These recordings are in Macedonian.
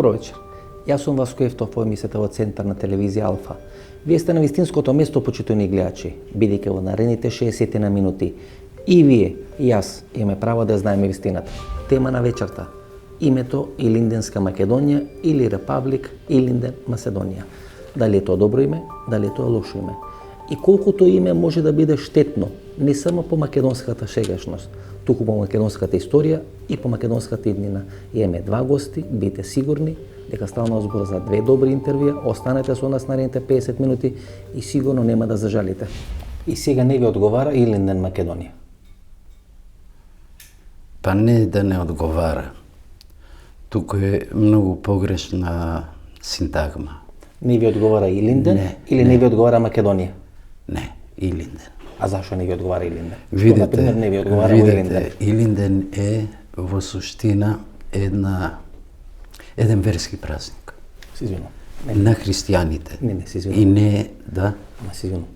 Добро вечер. Јас сум Васко Евтов, по емисијата во Центар на телевизија Алфа. Вие сте на вистинското место, почитувани гледачи, бидејќи во наредните 60 на минути и вие, и јас имаме право да знаеме вистината. Тема на вечерта: името Илинденска Македонија или Репаблик Илинден Маседонија. Дали е тоа добро име, дали е тоа лошо име? И колкото име може да биде штетно, не само по македонската сегашност, туку по македонската историја и по македонската иднина. Имаме два гости, бидете сигурни дека станува збор за две добри интервјуа. Останете со нас наредните 50 минути и сигурно нема да зажалите. И сега не ви одговара Илинден Македонија? Па не да не одговара. Туку е многу погрешна синтагма. Не ви одговара Илинден не ви одговара Македонија? Не, Илинден. А зашо не ви одговара Илинден? Видете, например, не ви одговара Илинден? Илинден е во суштина еден верски празник. Се извинувам. На христијаните. Не, се извинувам. И не, да. Ама се извинувам.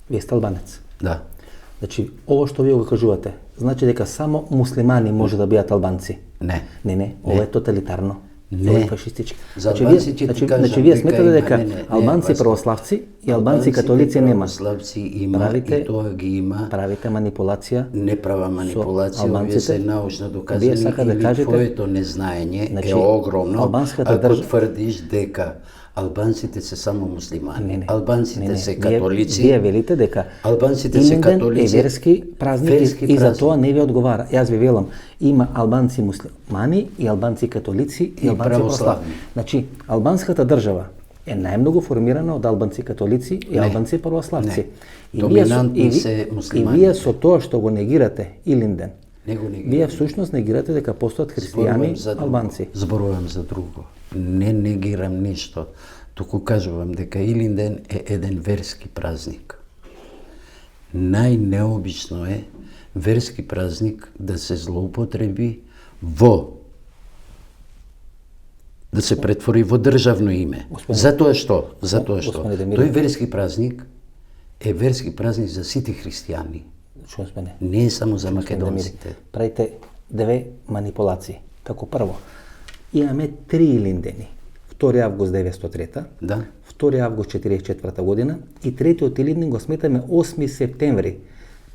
Вие сте албанец. Да. Значи, ово што вие го кажувате, значи дека само муслимани може да бидат албанци? Не, ова е тоталитарно. Ова е фашистички. Значи, вие сметате дека албанци православци и албанци католици нема. Православци има и тоа ги има. Правите манипулација. Неправа манипулација, овие се научно доказани или твоето незнаење е огромно, ако тврдиш дека албанците се само муслимани, албанците се католици. Вие велите дека Илинден е верски празник и за тоа не ви одговара. Јас ви велам, има албанци муслимани и албанци католици и албанци православни. Значи, албанската држава е најмногу формирана од албанци католици и албанци православци. Доминантни се муслимани. И вие со тоа што го негирате Илинден, вие всушност негирате дека постојат христијани албанци. Зборувам за друго. Не негирам ништо, туку кажувам дека Илинден е еден верски празник. Најнеобично е верски празник да се злоупотреби да се претвори во државно име. Затоа што тој верски празник е верски празник за сите христијани. Не е само за македонците. Правите две манипулации. Како прво, имаме 3 Илиндени. 2 август 903, 2 август 44 година и третиот Илинден го сметаме 8 септември,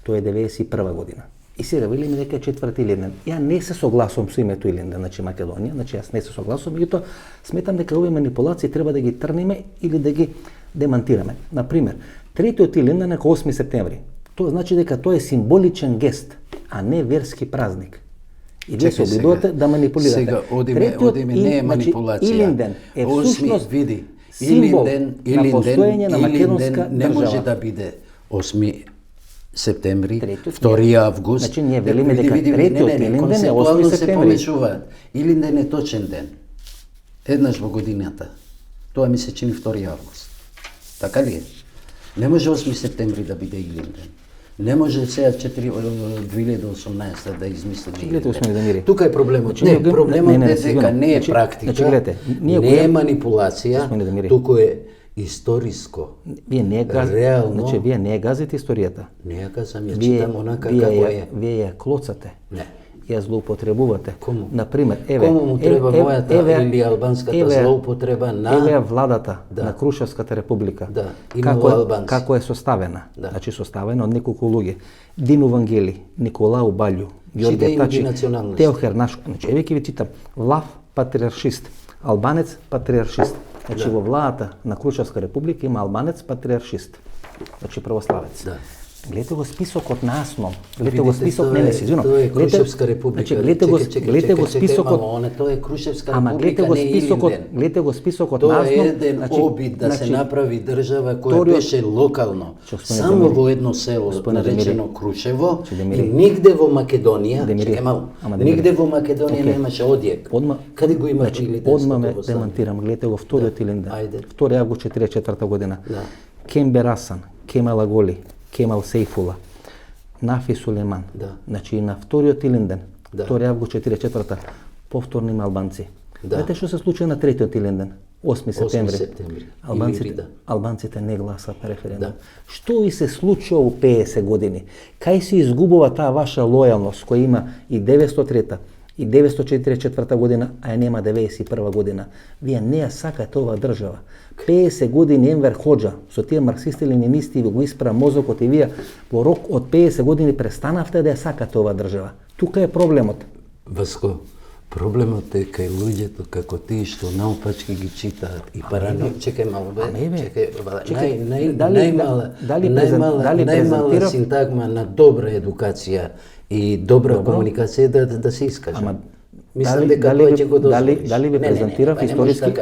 тоа е 91 година. И сега велиме дека е 4 Илинден. Ја не се согласувам со името Илинден, значи Македонија, значи јас не се согласувам, меѓутоа сметам дека овие манипулации треба да ги трниме или да ги демантираме. Например, третиот Илинден е 8 септември. Тоа значи дека тоа е символичен гест, а не верски празник. И вие се обидувате да манипулирате. Сега, одиме не е манипулација. Илинден е всушност символ на постоење на македонска не може да биде 8 септември, 2 август. Значи, ние велиме дека третиот Илинден е 8 септември. Илинден е точен ден. Еднаш во годината. Тоа ми се чини 2 август. Така ли е? Не може 8 септември да биде Илинден. Не може сега 2018 да измислиме Илинден. Тука е проблемот. Проблемот е дека не е практика, не е манипулација, туку е историско. Вие не газите, значи вие не газите историјата. Не ја газам, ја читам онака како е. Вие ја клоцате. Не. Ја злоупотребувате. Кому? Например, кому му треба мојата или албанската злоупотреба на... Еве владата на Крушевската република. Како е составена. Значи составена од неколку луѓе. Дину Вангели, Николау Балју, Ѓорѓе Тачи, Теохер Нашко. Значи, еве ќе ви читам. Влав патриаршист, албанец патриаршист. Значи во владата на Крушевска република има албанец патриаршист. Значи православец. Гледате го списокот на Асном. Гледате го список, не се извинувам. Тоа е Крушевска република. Гледате го списокот. Тоа е Крушевска република, не Илинден. Гледате го списокот на Асном. Тоа е еден обид да се направи држава која беше локално. Само во едно село наречено Крушево и нигде во Македонија, нигде во Македонија немаше одјек. Каде го има Илинден? Одма ме демантирам. Гледате го вториот Илинден. 2 август 44 година. Кембер Асан, Кемал Аголи, Кемал Сейфула, Нафи Сулейман. Значи на вториот Илинден, 2 август 44-та, повторно има албанци. Знаете што се случи на третиот Илинден, 8 септември? Албанците не гласат на референдум. Што ви се случува во 50 години? Кај се изгубува таа ваша лојалност која има и 903-та, И 944 година, а ја нема 91 година. Вие не ја сакате оваа држава. 50 години Енвер Ходжа, со тие марксисти-ленинисти ви го испра мозокот и вие во рок од 50 години престанавте да ја сакате оваа држава. Тука е проблемот. Васко, проблемот е кај луѓето како тие што наопачки ги читаат и чекај малку бе, најмала синтагма на добра едукација и добра комуникација да се искаже. Мислам дека тоа ќе го дозволиш. Дали ви презентирав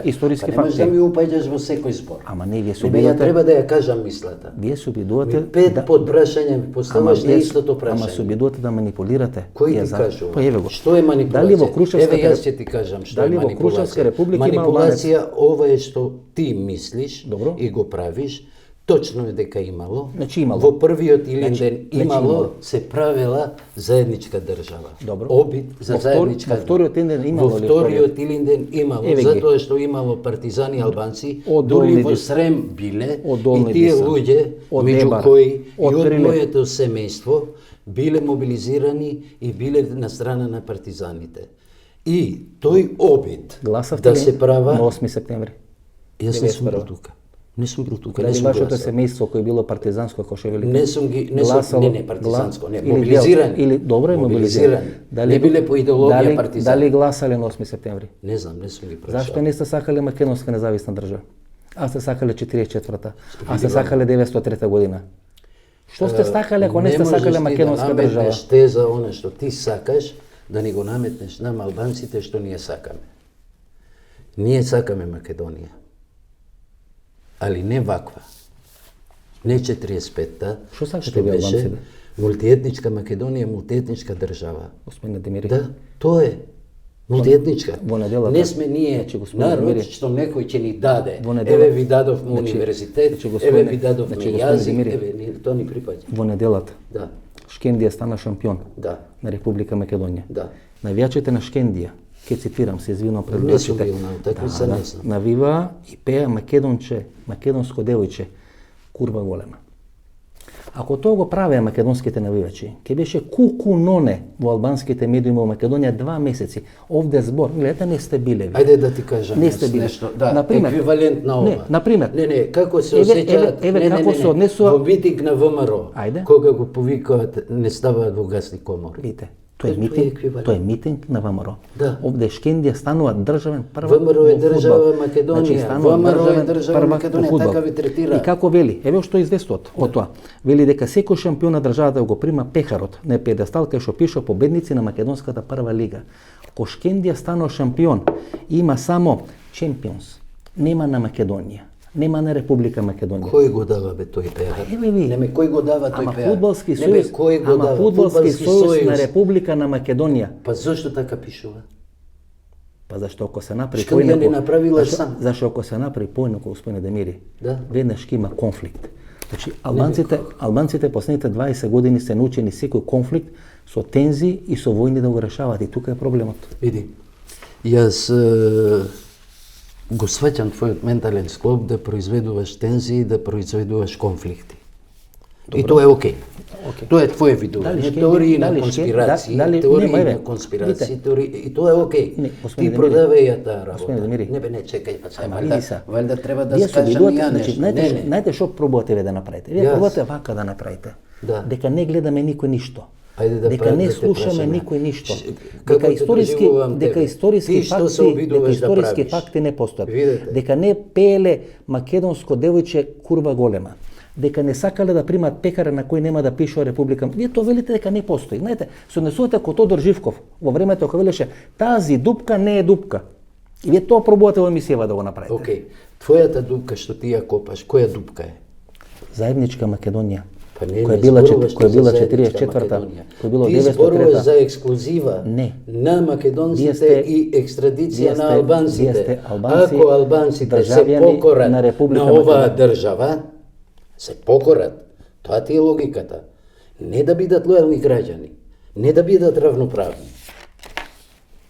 историски факти? Не можеш да ми упаѓаш во секој збор. Ама не, вие се обидувате. Ја треба да ја кажам мислата. Вие се обидувате. 5 подпрашања ми поставаш на истото прашање. Ама се обидувате да манипулирате. Кој ти кажува? Па еве го. Што е манипулација? Еве јас ќе ти кажам што е манипулација. Дали во Крушевска република има манипулација ова е што ти мислиш и го правиш. Точно е дека имало. Значи имало. Во првиот Илинден имало, се правела заедничка држава. Добро. Обид за заедничка. Во вториот Илинден имало. Во вториот Илинден имало, затоа што имало партизани албанци, дури во Срем биле и тие луѓе, меѓу кои и од моето семејство, биле мобилизирани и биле на страна на партизаните. И тој обид да се права на 8 септември. Јас не сум бил тука. Не сум бил тука, не сум гласал. Вашето семејство кој било партизанско, кој велите? Не партизанско, не, мобилизирани. Или добро е мобилизирани. Не биле по идеологија партизани. Дали гласале на 8 септември? Не знам, не сум ги прашал. Зашто не сте сакале македонска независна држава? А сте сакале 44-та, а сте сакале 903 година. Што сте сакале ако не сте сакале македонска држава? Не можеш ти да наметнеш теза она што ти сакаш, да ни го наметнеш нам албанците што ние сакаме. Ние сакаме Македонија. Али не ваква. Не 45-та, што беше мултиетничка Македонија, мултиетничка држава. Господине Демири. Да, тоа е. Мултиетничка. Не сме ние народ што некој ќе ни даде. Еве ви дадовме универзитет, еве ви дадовме јазик, еве тоа ни припаѓа. Во неделата. Да. Шкендија стана шампион. Да. На Република Македонија. Да. Навијачите на Шкендија, ке цитирам, се извинувам пред гледачите. Навива и пеа македонче, македонско девојче, курва голема. Ако тоа го правеа македонските навивачи, ке беше куку-ноне во албанските медиуми во Македонија 2 месеци. Овде збор, гледате, не сте биле. Ајде да ти кажам нешто. Да, еквивалент на ова. Не, например. Не, како се осеќаат, во митинг на ВМРО, кога го повикаат, не ставаат во гасни комори. Видите. Тоа е митинг на ВМРО. Да. Овде Шкендија станува државен првак. ВМРО е држава Македонија. ВМРО е држава Македонија, така ви третира. И како вели, еве што известот од тоа. Вели дека секој шампион на државата го прима пехарот, не педестал кај што пише победници на македонската прва лига. Ко Шкендија станува шампион, има само чемпионс. Нема на Македонија. Нема на Република Македонија. Кој го дава бе тој пеар? Неме кој го дава тој пеар? Фудбалски сојуз на Република на Македонија. Па зошто така пишува? Па зашто ако се направи Шкендија не направила сам. Зашто ако се направи поинаку, господине Демири, да. Веднаш ќе има конфликт. Значи албанците последните 20 години се научени секој конфликт со тензи и со војни да го решаваат и тука е проблемот. Види. Јас го сваќам твојот ментален склоп да произведуваш тензии и да произведуваш конфликти. Добро. И тоа е окей. Тоа е твое видување. Теории на конспирации, и тоа е окей. Ти продавај ја таа работа. Не, чекај, па валјда треба да скажам и ја нешто. Знаете што пробувате да направите? Вие пробувате вака да направите. Дека не гледаме никој ништо. Дека не слушаме никој ништо. Дека историски факти не постојат. Дека не пееле македонско девојче курва голема. Дека не сакале да примат пекара на кој нема да пишува Република. Вие тоа велите дека не постои. Знаете, се однесувате како Тодор Живков во времето кога велеше тази дупка не е дупка. И вие тоа пробувате во емисијава да го направите. Океј. Твојата дупка што ти ја копаш, која дупка е? Заедничка Македонија. Која била 44-та, која била 903-та. Ти зборуваш за ексклузива на македонците и екстрадиција на албанците. Ако албанците се покорат на оваа држава, се покорат. Тоа ти е логиката. Не да бидат лојални граѓани, не да бидат равноправни.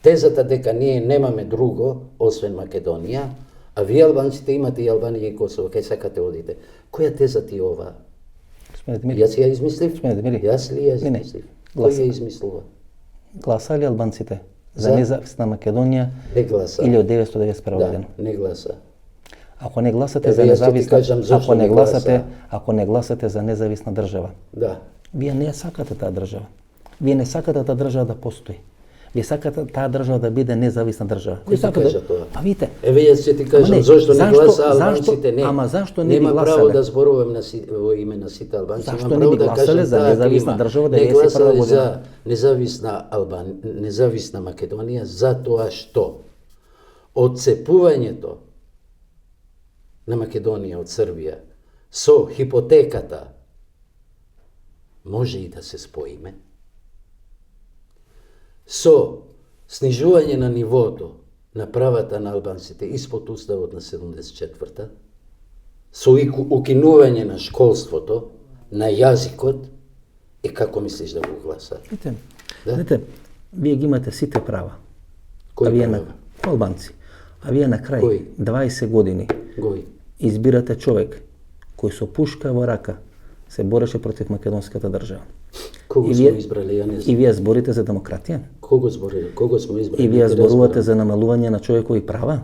Тезата дека ние немаме друго, освен Македонија, а вие албанците имате и Албанија и Косово, кај сакате одите. Која теза ти е ова? Јас ја измислив? Јас ли ја измислив? Кој ја измислува? Гласали албанците за независна Македонија или од 1991 година? Да, не гласа. Ако не гласате за независна, ако не гласате за независна држава, да. Вие не сакате таа држава. Вие не сакате таа држава да постои. Вие сакате таа држава да биде независна држава. Кој ти кажа тоа? Па видите. Еве јас ќе ти кажам зошто не гласа албанците не. Ама зашто не би гласале? Нема право да зборувам во име на сите албанци. Зашто не би гласале за независна држава да не гласале за независна независна Македонија затоа што одцепувањето на Македонија од Србија со хипотеката може и да се споиме. Со снижување на нивото на правата на албанците испод уставот на 74-та, со укинување на школството, на јазикот, и како мислиш да го гласа? Видите, вие ги имате сите права. Кои права? Албанци. А вие на крај 20 години избирате човек кој со пушка во рака се бореше против македонската држава. Кого сме избрали, ја не знам. И вие зборите за демократија? Кого сме избрали? И вие зборувате за намалување на човекови права?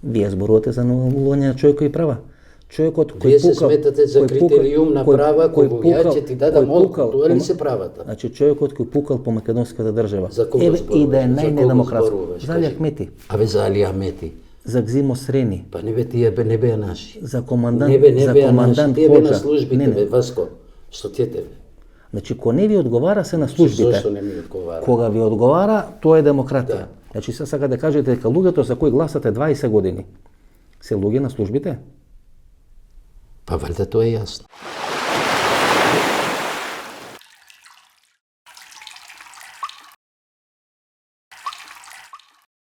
Вие зборувате за намалување на човекови права? Човекот кој вие се сметате за критериум на права, кој ја ќе ти дадам одговор, тоа ли се правата? Значи човекот кој пукал по македонската држава. За кого зборуваш? И да е најнедемократски. За Али Ахмети. Абе за Али Ахмети. За Гзимо Срени. Па не бе тие не беа наши. За командант, за командант Тие бе на службите, бе, Васко. Што тие тебе? Значи, кога не ви одговара се на службите. Зошто не ми одговара? Кога ви одговара, тоа е демократија. Значи, се сака да кажете дека луѓето за кои гласате 20 години се луѓе на службите? Па валјда тоа е јасно.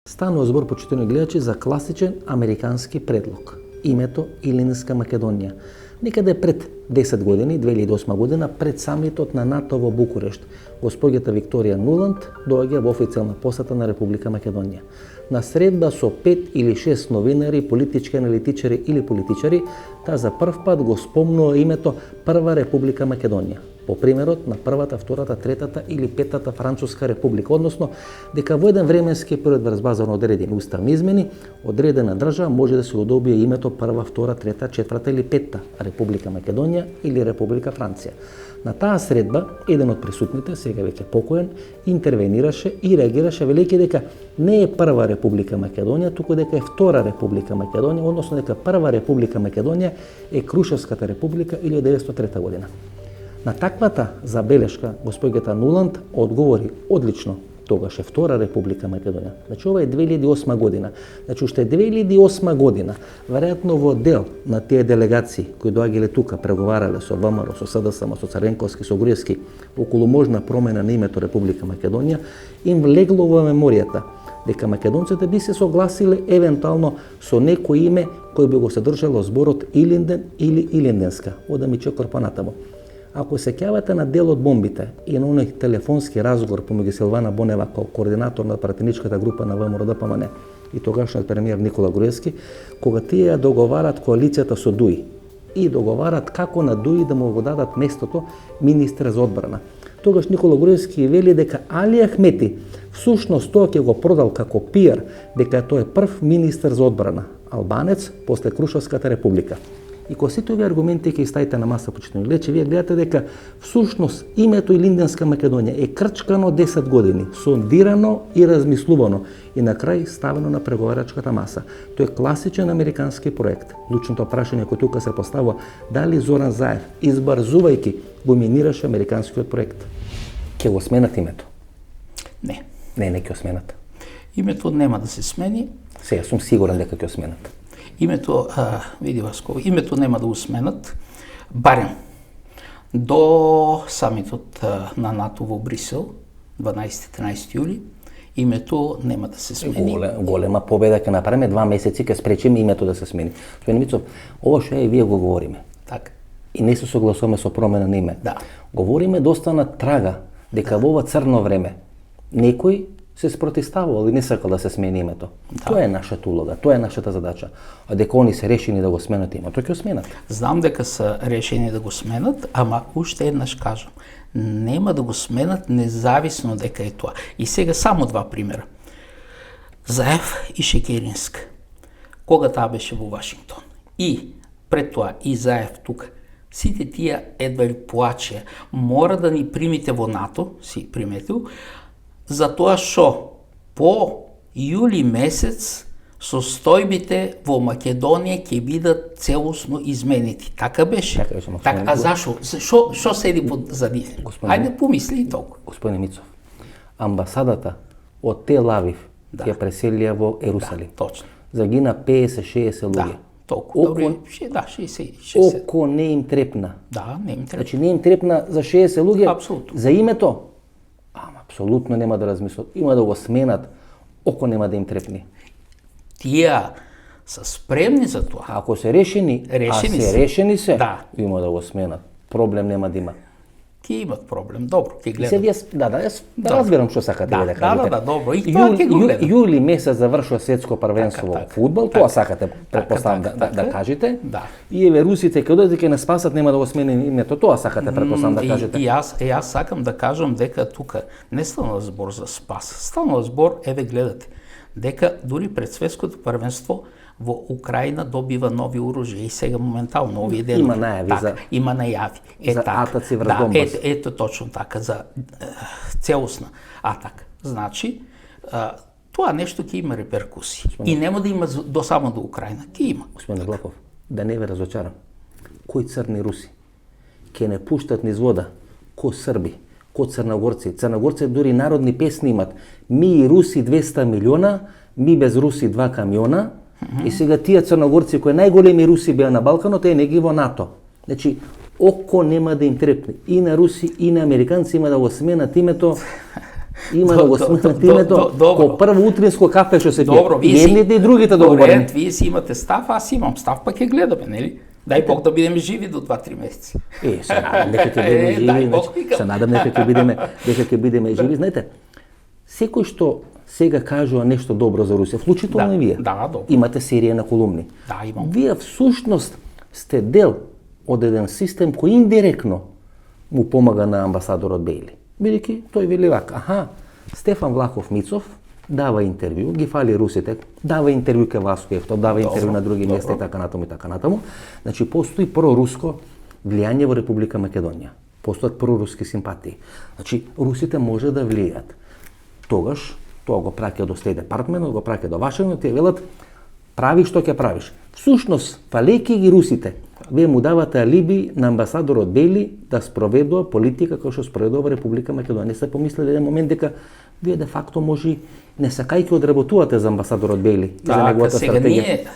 Станува збор, почитувани гледачи, за класичен американски предлог. Името Илинска Македонија. Некаде пред 10 години, 2008 година, пред самитот на НАТО во Букурешт, госпоѓата Викторија Нуланд доаѓа во официјална посета на Република Македонија. На средба со 5 или 6 новинари, политички аналитичари или политичари, таа за прв пат го спомнува името Прва Република Македонија, по примерот на првата, втората, третата или петата Француска република, односно дека во еден временски период врз база на одредени уставни измени, одредена држава може да се одобие името прва, втора, трета, четврта или петта Република Македонија или Република Франција. На таа средба, еден од присутните, сега веќе покоен, интервенираше и реагираше велејќи дека не е Прва Република Македонија, туку дека е Втора Република Македонија, односно дека Прва Република Македонија е Крушевската република 1903 година. На таквата забелешка госпоѓата Нуланд одговори одлично. Тогаш е Втора Република Македонија. Значи ова е 2008 година. Значи уште 2008 година, веројатно во дел на тие делегации кои доаѓале тука, преговарале со ВМРО, со СДСМ, со Црвенковски, со Груевски околу можна промена на името Република Македонија, им влегло во меморијата дека македонците би се согласиле евентуално со некој име кој би го содржало зборот Илинден или Илинденска. Ода ми чекор понатаму. Ако се сеќавате на дел од бомбите и на оној телефонски разговор помеѓу Силвана Бонева како координатор на пратеничката група на ВМРО-ДПМН и тогашниот премиер Никола Груевски, кога тие договарат коалицијата со ДУИ и договарат како на ДУИ да му го дадат местото министер за одбрана. Тогаш Никола Груевски вели дека Али Ахмети всушност тоа ќе го продал како пиар, дека тој е прв министер за одбрана, албанец после Крушевската република. И кога сите овие аргументи ќе ставите на маса, почитувани гледачи, вие гледате дека всушност името Илинденска Македонија е крчкано 10 години, сондирано и размислувано и на крај ставено на преговарачката маса. Тој е класичен американски проект. Лучното прашање кој тука се поставува, дали Зоран Заев, избрзувајќи, го минираше американскиот проект? Ќе го сменат името? Не. Не ќе го сменат. Името нема да се смени. Сега сум сигурен дека ќе го сменат. Името, види Васко, името нема да го сменат, барем до самитот на НАТО во Брисел, 12-13 јули, името нема да се смени. Голема победа ќе направиме, 2 месеци ќе спречиме името да се смени. Господин Мицов, ова што и вие го говориме. Така. И не се согласуваме со промена на име. Да. Говориме доста на трага дека во ова црно време некој се спротивставувал и не сакал да се смени името. Да. Тоа е нашата улога, тоа е нашата задача. А дека они се решени да го сменат името, ќе го сменат. Знам дека се решени да го сменат, ама уште еднаш кажам, нема да го сменат независно дека е тоа. И сега само 2 примера. Заев и Шекеринск. Кога таа беше во Вашингтон. И пред тоа и Заев тука. Сите тие едва ли плачеа. Мора да ни примите во НАТО, си приметил, за тоа што по јули месец состојбите во Македонија ќе бидат целосно изменети. Така беше? Така, а зашо? Што седи под задивен? Ајде помисли и толку. Господин Мицов, амбасадата од Тел Авив ја преселија во Ерусалим. Да, точно. Загина 50-60 луѓе. Да, толку. Добре, 60. Око не им трепна. Да, не им трепна. Значи не им трепна за 60 луѓе. Апсолутно. За името? Апсолутно нема да размислат. Има да го сменат. Око нема да им трепне. Тие се спремни за тоа. Ако се решени се, да. Има да го сменат. Проблем нема да има. Ќе имат проблем, добро, ќе гледам. Јас разбирам што сакате да кажете. Да, добро, и тоа ќе го гледам. Јули месец завршува светско првенство во фудбал, тоа сакате претпоставам да кажете. Да. И еве русите кога дойдат ќе не спасат, нема да го смени името, тоа сакате претпоставам да кажете. И јас сакам да кажам дека тука не станува збор за спас, станува збор, еве гледате, дека дури пред светското првенство во Украина добива нови оружја и сега моментално овие денови. Има најави има најави. За атаци врз Донбас. Ето точно така за целосна атака. Значи тоа нешто ќе има реперкусии. И нема да има само до Украина, ќе има. Господин Глаков, да не ве разочарам. Кои црни руси ќе не пуштат низ вода ко срби, ко црногорци. Црногорци дури народни песни имат. Ми и руси 200 милиона, ми без руси 2 камиона. И сега тие црногорци кои најголеми руси беа на Балканот, тие не ги во НАТО. Значи, око нема да им трепне. И на руси, и на американци има да го сменат името. Има да го сменат името ко прво утринско кафе што се пие. И едните и другите договорени. Вие си имате став, аз имам став, па ќе гледаме, нели? Дај Бог да бидеме живи до 2-3 месеци. Се надам дека ќе бидеме живи. Се надам дека ќе бидеме живи. Знаете, секој што сега кажува нешто добро за Русија, вклучително и вие. Да, добро. Имате серија на колумни. Да, имам. Вие всушност сте дел од еден систем кој индиректно му помага на амбасадорот Бејли. Бидејќи тој вели вака, Стефан Влахов Мицов дава интервју, ги фали русите, дава интервју ке Васко Евтов, дава интервју на други места и така натаму. Значи постои проруско влијание во Република Македонија. Постојат проруски симпатии. Значи русите може да влијат. Тогаш тоа го праќа до Стейт Департмент, го праќа до Вашингтон, ти велат прави што ќе правиш. Всушност, фалејќи ги русите, вие му давате алиби на амбасадорот Бејли да спроведува политика која што спроведува Република Македонија. Не се помислили еден момент дека вие де факто може не сакајќи одработувате за амбасадорот Бејли и за неговата стратегија.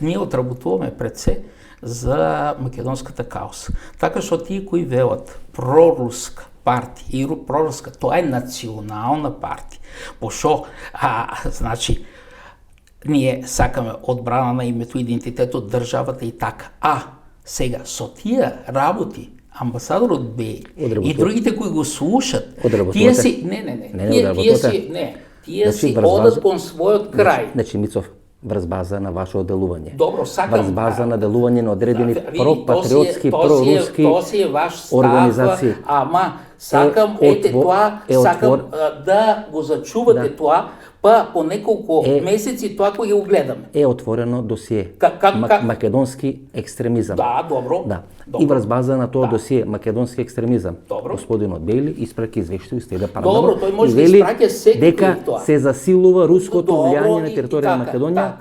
Ние одработуваме пред се за македонската кауса. Така што тие кои велат проруска партија и проруска, тоа е национална партија. Пошо, значи, ние сакаме одбрана на името, идентитетот, државата и така. Сега, со тие работи, амбасадорот Бејли и другите кои го слушат, тие си, тие си одат кон својот крај. Значи, Мицов, врз база на ваше делување. Добро, сакам. Врз база на делување на одредени пропатриотски, проруски организации. Ама сакам сакам да го зачувате тоа, па по неколку месеци тоа кој го гледаме. Е отворено досие. Македонски екстремизам. Да, добро. Да. И врз база на тоа досие македонски екстремизам. Господинот Бејли испраќа извештај и Стейт Департмент. Добро, тој може да испраќа секој дека тоа. Се засилува руското влијание на територија на Македонија.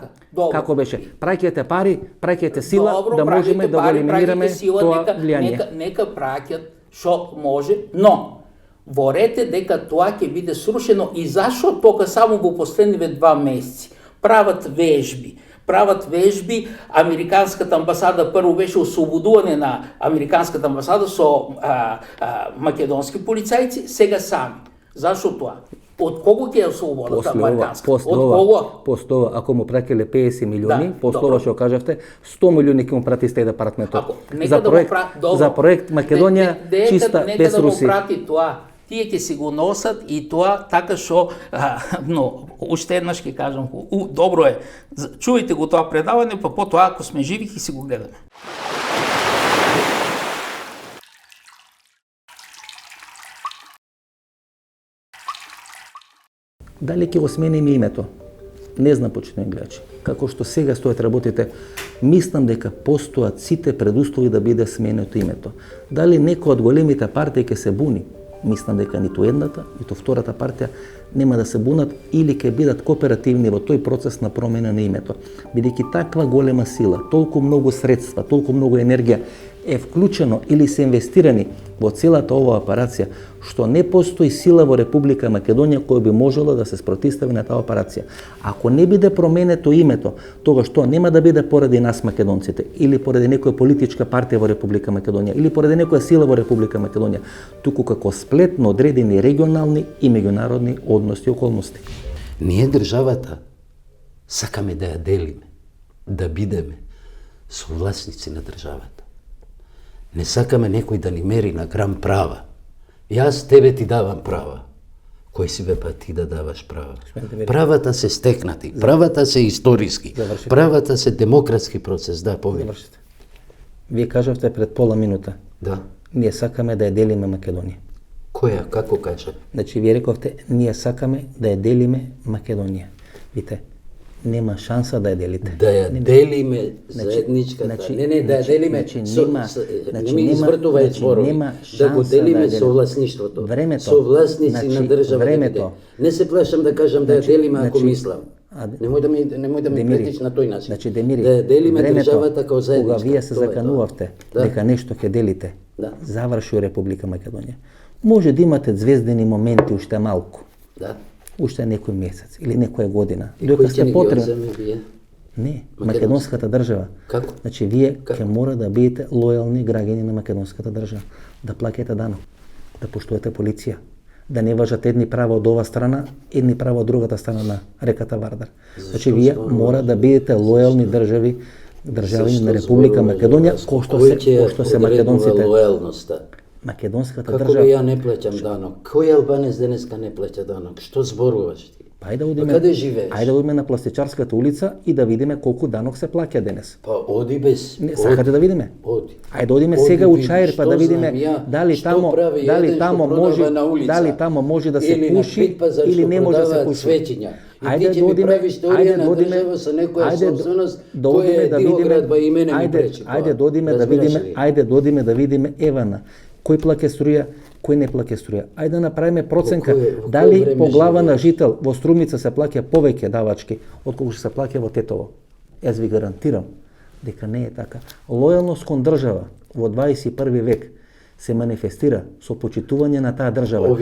Како беше? Праќате пари, праќате сила да можеме да го елиминираме тоа влијание. Нека праќат што може, но ворете дека тоа ќе биде срушено и зашо тока само во последниве 2 месеци прават вежби, американската амбасада прво беше ослободување на американската амбасада со македонски полицајци, сега сами. Зашо тоа? Од кого ќе ослободат американска? Од кого? Постова, ако му праќале 50 милиони, постова што кажавте, 100 милиони ќе му прати Стейт Департментот. За проект Македонија чиста без Русија. Нека да му прати тоа. Тие ќе си го носат и тоа така што, но уште еднаш ќе кажам, добро е, чувајте го тоа предавање, па потоа ако сме живи ќе си го гледаме. Дали ќе го смениме името? не знам, почитувани гледачи, како што сега стоят работите, мислам дека постојат сите предуслови да биде сменето името. Дали некој од големите партии ќе се буни? Мислам дека ниту едната, ниту втората партија нема да се бунат или ќе бидат кооперативни во тој процес на промена на името. Бидејќи таква голема сила, толку многу средства, толку многу енергија е вклучено или се инвестирани во целата оваа операција, што не постои сила во Република Македонија која би можела да се спротивстави на таа операција. Ако не биде променето името, тогаш тоа нема да биде поради нас македонците или поради некоја политичка партија во Република Македонија или поради некоја сила во Република Македонија, туку како сплет на одредени регионални и меѓународни односи и околности. Ние државата сакаме да ја делиме, да бидеме совласници на државата. Не сакаме некој да ни мери на грам права. Јас тебе ти давам права. Кој си бе па ти да даваш права? Правата се стекнати, правата се историски, правата се демократски процес. Да, повели. Вие кажавте пред пола минута. Да. Ние сакаме да ја делиме Македонија. Која? Како кажа? Значи, вие рековте, ние сакаме да ја делиме Македонија. Вите, нема шанса да ја делите. Да ја делиме заедничката. Не, да ја делиме. Не ми извртувај зборови. Да го делиме совласништвото. Совласници на државата. Не се плашам да кажам да ја делиме ако мислам. Немој да ми претиш на тој начин. Значи, Демири, да ја делиме државата као заедничка. Кога вие се заканувавте дека нешто ќе делите, заврши у Република Македонија. Може да имате звездени моменти уште малку. Да. Уште некој месец или некоја година. И кој ќе ни ги одземе вие? Не, македонската држава. Како? Значи, вие ќе мора да бидете лојални граѓани на македонската држава, да плаќате данок, да поштувате полиција, да не важат едни права од ова страна, едни права од другата страна на реката Вардар. Значи, вие мора да бидете лојални државјани на Република Македонија, кој што се македонците. Македонската држава. Како ја не плаќам данок? Кој албанец денеска не плаќа данок? Што зборуваш ти? Каде живееш? Ајде да одиме на Пластичарската улица и да видиме колку данок се плаќа денес. Па оди без. Не, сакате да видиме? Оди. Ајде да одиме сега у Чаир па да видиме дали тамо може да се пуши или не може да се пуши. Ајде да одиме, ајде да одиме да видиме Евана. Кој плаќа струја, кој не плаќа струја. Ајде да направиме проценка дали по глава на жител во Струмица се плаќа повеќе давачки отколку што се плаќа во Тетово. Јас ви гарантирам дека не е така. Лојалност кон држава во 21 век се манифестира со почитување на таа држава, а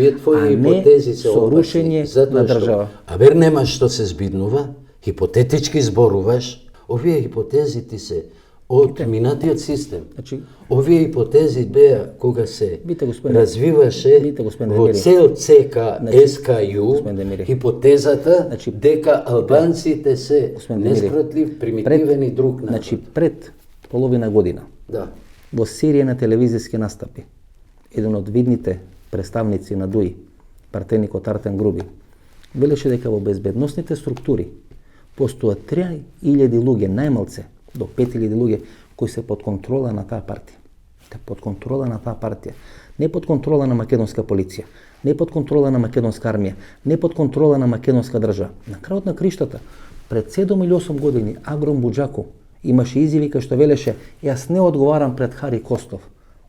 не со рушење на држава. А вер нема што се збиднува, хипотетички зборуваш, овие хипотези се од минатиот систем. Овие хипотези беа кога се развиваше во цел ЦК СКЮ хипотезата дека албанците се неспротлив, примитивен друг народ. Значи пред половина година во серија на телевизиски настапи еден од видните представници на ДУИ, партеникот Артем Груби, велеше дека во безбедносните структури постојат 3000 луѓе, најмалце до 5000 луѓе кои се под контрола на таа партија. Под контрола на таа партија. Не под контрола на македонска полиција, не под контрола на македонска армија, не под контрола на македонска држава. На крајот на криштата, пред 7 или 8 години, Агром Буџаку имаше изјави кај што велеше: јас не одговарам пред Хари Костов,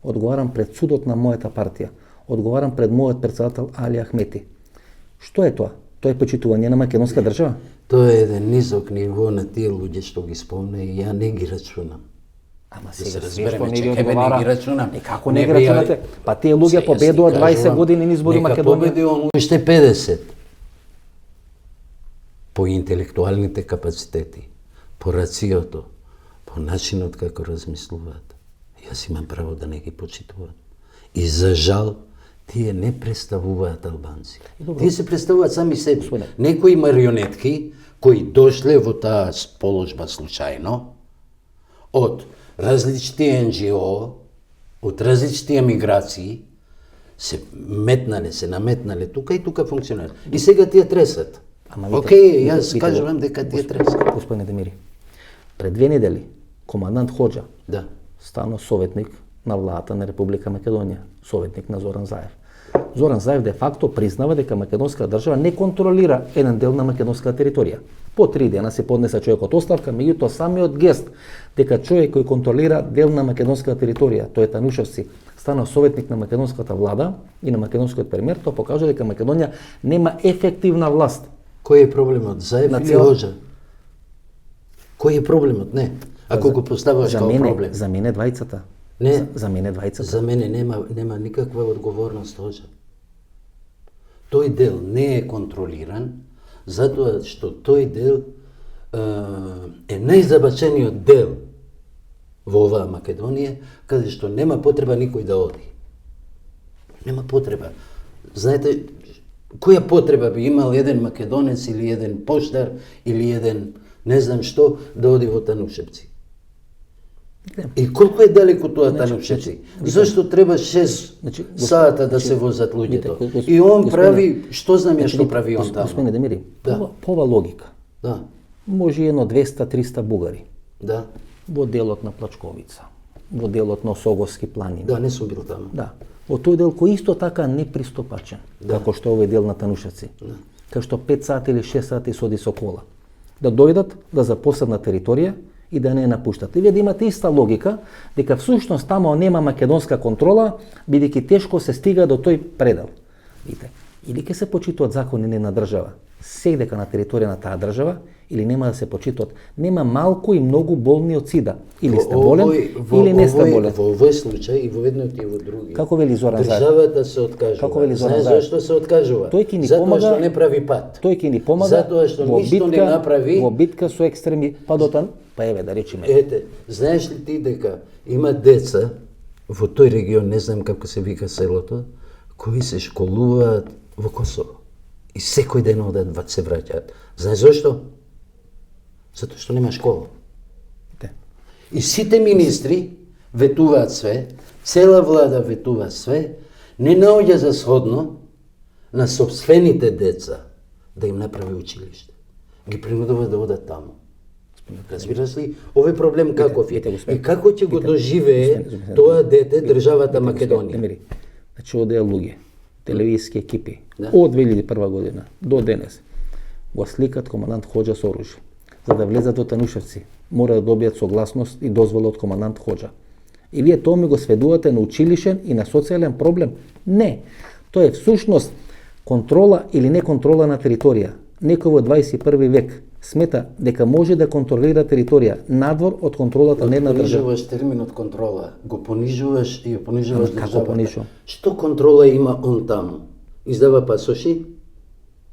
одговарам пред судот на мојата партија, одговарам пред мојот председател Али Ахмети. Што е тоа? Тоа е почитување на македонска држава? Тоа е еден низок ниво на тие луѓе што ги спомне и ја не ги рачунам. Ама сега што не ви одговара? Како не ги рачунате? Па тие луѓе победува 20 години на избори Македонија. Нека победува уште 50. По интелектуалните капацитети, по рациото, по начинот како размислуваат. Јас имам право да не ги почитувам. И за жал, тие не представуваат албанци. Тие се представуваат сами себе. Некои марионетки кои дошле во таа положба случајно од различни НГО, од различни миграции, се наметнале тука и тука функционираат. И сега тие тресат. Океј, јас кажувам дека тие тресат. Господине Демири, пред 2 недели командант Хоџа стана советник на владата на Република Македонија, советник на Зоран Заев. Зоран Заев де факто признава дека македонска држава не контролира еден дел на македонска територија. По 3 дена се поднесе човекот оставка, меѓутоа самиот гест дека човек кој контролира дел на македонска територија, тој е Танушевци, стана советник на македонската влада и на македонскиот премиер, тоа покажа дека Македонија нема ефективна власт. Кој е проблемот? Заев или Ожа? Кој е проблемот? Не. Ако го поставаш како проблем. За мене двајцата. Не. За мене двајцата. За мене нема никаква одговорност, Ожа. Тој дел не е контролиран, затоа што тој дел е најзабачениот дел во оваа Македонија, каде што нема потреба никој да оди. Нема потреба. Знаете, која потреба би имал еден македонец или еден поштар или еден не знам што да оди во Танушевци? И колку е далеко тоа Танушевци? Зошто треба 6 сата да се возат луѓето? И он прави, што знам ја што прави он таму? Господине Демири, по ова логика, може едно 200-300 бугари во делот на Плачковица, во делот на Осоговски планини. Да, не сум бил таму. Да, во тој дел кој исто така непристапачен, како што овој дел на Танушевци, кај што 5 сати или 6 сати соди со кола, да дојдат, да запослат на територија и да не напуштат. И вие да имате иста логика, дека всушност тамо нема македонска контрола, бидејќи тешко се стига до тој предел. Видите, или ќе се почитуваат закони на држава, седека на територија на таа држава, или нема да се почитуваат. Нема малку и многу болни од сида. Или сте болен, или не сте болен. Во овој случај и во едниот и во други. Како вели Зоран Заев? Државата се откажува. Како вели Зоран Заев? Зашто се откажува? Тој ќе ни затоа помага. Што не прави пат. Тој ќе ни помага. Затоа што ништо не направи. Во битка со екстреми падотан, па еве да речеме. Ете, знаеш ли ти дека има деца во тој регион, не знам како се вика селото, кои се школуваат во Косово. И секој ден одат се враќаат. Знаеш зошто? Затоа што нема школа. И сите министри ветуваат све, цела влада ветува све, не наоѓа за сходно на сопствените деца да им направи училиште. Ги принудува да одат таму. Разбираш ли? Овој проблем каков е? И како ќе го доживее тоа дете државата Македонија? Значи одеа луѓе, телевизиски екипи, од 2001 година до денес, го сликат командант Хоџа со оружје. За да влезат во Танушевци, мора да добијат согласност и дозвола од командант Хоџа. И вие тоа ми го сведувате на училишен и на социјален проблем? Не. Тоа е всушност контрола или не контрола на територија. Некој во 21 век смета дека може да контролира територија надвор од контролата на една држава. Понижуваш терминот контрола, го понижуваш и ја понижуваш државата. Како понижувам? Што контрола има он таму? Издава пасоши?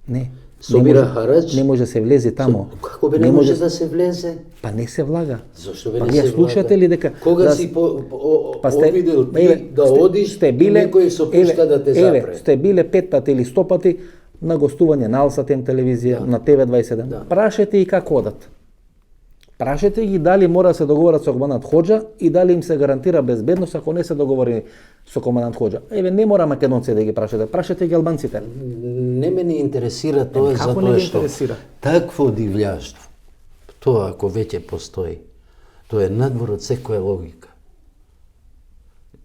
Не. Собира харач? Не може да се влезе тамо. Како бе не може да се влезе? Па не се влага. Зошто бе не се влага? влага? Слушате ли дека кога си обидел ти да одиш, некој се пушта да те запре? Еве, сте биле 5 пати или 100 пати на гостување на Алсатем телевизија, на ТВ27. Прашете и како одат. Прашете ги дали мора да се договорат со командант Хоџа и дали им се гарантира безбедност ако не се договори со командант Хоџа. Еве, не мора македонци да ги прашате, прашете ги албанците. Не ме не интересира тоа затоа што такво дивљаштво, тоа ако веќе постои, тоа е надвор од секоја логика.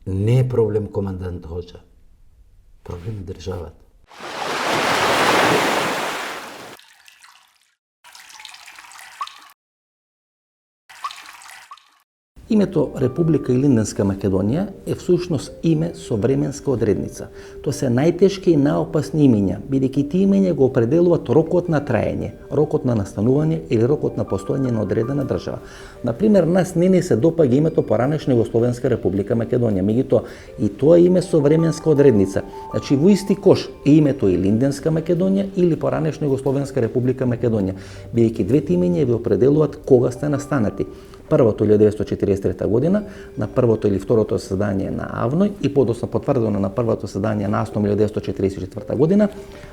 Не е проблем командант Хоџа, проблем е државата. Името Република Илинденска Македонија е всушност име со временска одредница. Тоа се најтешки и најопасни имења, бидејќи тие имења го определуваат рокот на траење, рокот на настанување или рокот на постоење на одредена држава. Например, нас не ни се допаѓа името поранешна Југословенска Република Македонија, меѓутоа и тоа име со временска одредница. Значи во исти кош е името Илинденска Македонија или поранешна Југословенска Република Македонија, бидејќи двете имења ви определуваат кога сте настанати. Првото 1943 година, на првото или второто заседание на Авној и подоцна потврдено на првото заседание на Асном 1944 година,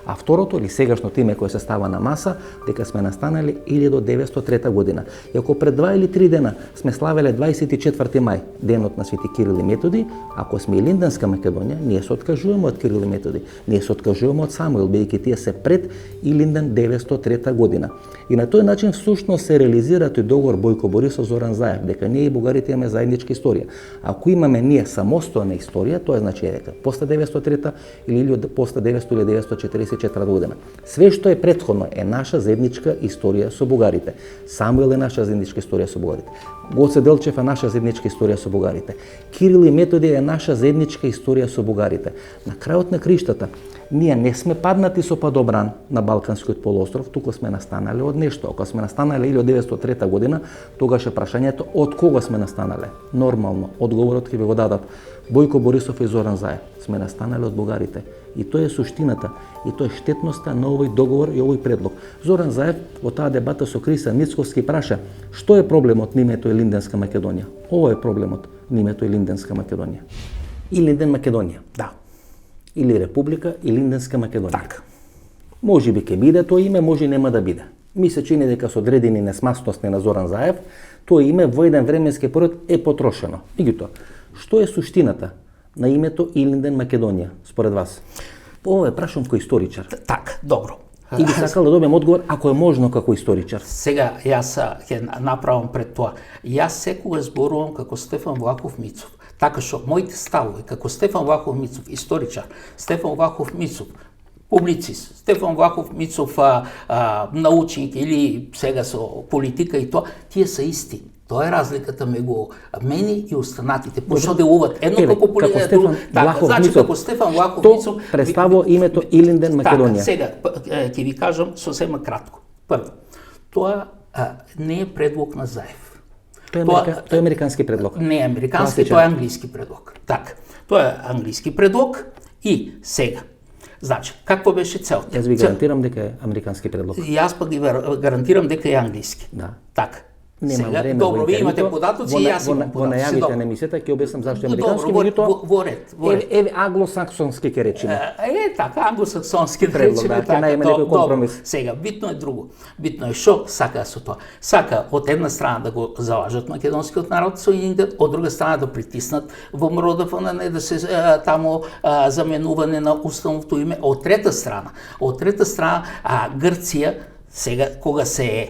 а второто или сегашното име кое се става на маса дека сме настанали 1903 година. И ако пред 2 или 3 дена сме славеле 24 мај, денот на Свети Кирил и Методи, ако сме Илинденска Македонија, ние се откажуваме од Кирил и Методи, ние се откажуваме од Самуил, бидејќи тие се пред Илинден 903 година. И на тој начин всушност се реализира тој договор Бојко Борисов Зоран Заев, дека ние и бугарите имаме заедничка историја. Ако имаме ние самостојна историја, тоа значи дека после 903 или после 900 или 944 година. Све што е претходно е наша заедничка историја со бугарите. Самуил е наша заедничка историја со бугарите. Гоце Делчев е наша заедничка историја со бугарите. Кирил и Методи е наша заедничка историја со бугарите. На крајот на криштата, ние не сме паднати со падобран на Балканскиот полуостров, туку сме настанале од нешто. Ако сме настанале 1903 година, тогаш е прашањето од кого сме настанале. Нормално, одговорот ќе ви го дадат Бојко Борисов и Зоран Заев. Сме настанале од бугарите. И тоа е суштината, и тоа е штетноста на овој договор и овој предлог. Зоран Заев во таа дебата со Криса Мицковски праша што е проблемот на името Илинденска Македонија. Ово е проблемот на името Илинденска Македонија. Илинден Македонија. Да. Или Република Илинденска Македонија. Така. Може би ќе биде тоа име, може и нема да биде. Ми се чини дека со одредени несмастосни на Зоран Заев, тоа име во еден временски период е потрошено. Меѓутоа, што е суштината на името Илинден Македонија, според вас? Ова е прашам кој историчар. Така, добро. И би сакал да добием одговор, ако е можно, како историчар. Сега, јас ќе направам пред тоа. Јас секогаш зборувам како Стефан Влахов Мицов. Така што моите ставови како Стефан Влахов Мицов, историчар, Стефан Влахов Мицов, публицист, Стефан Влахов Мицов, научник или сега со политика и тоа, тие се исти. Тоа е разликата меѓу мене и останатите. Пошто делуваат едно како политика, друго. Така, значи како Стефан Влахов Мицов представува името Илинден Македонија. Така, сега ќе ви кажам сосема кратко. Прво, тоа не е предлог на Заев. Тоа е американски предлог. Не е американски, тоа е англиски предлог. Така, тоа е англиски предлог и сега. Значи, какво беше целта? Јас ви гарантирам дека е американски предлог. Јас пак ви гарантирам дека е англиски. Да. Така. Нема време. Добро, ви имате податоци и јас имам податоци. Во најавите на емисијата ќе објаснам зашто е американски, меѓутоа во ред. Еве англосаксонски ќе речеме. Така, англосаксонски да предлог, речеме, така, најме некој компромис. Сега, битно е друго. Битно е што сака со тоа. Сака од една страна да го залажат македонскиот народ со Илинден, од друга страна да притиснат во МРОДФН да се тамо заменување на уставното име. Од трета страна Грција сега кога се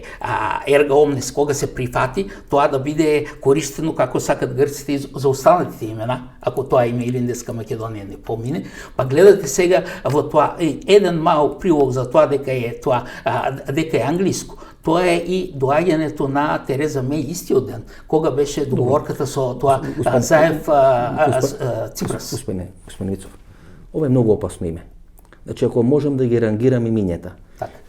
ерга омнес, кога се прифати, тоа да биде користено како сакат грците за останатите имена, ако тоа име Илинденска Македонија не помине, па гледате сега во тоа еден мал прилог за тоа дека е англиско. Тоа е и доаѓањето на Тереза Меј истиот ден, кога беше договорката со тоа Заев Ципрас. Господине Мицов, ова е многу опасно име. Значи, ако можем да ги рангираме имињата,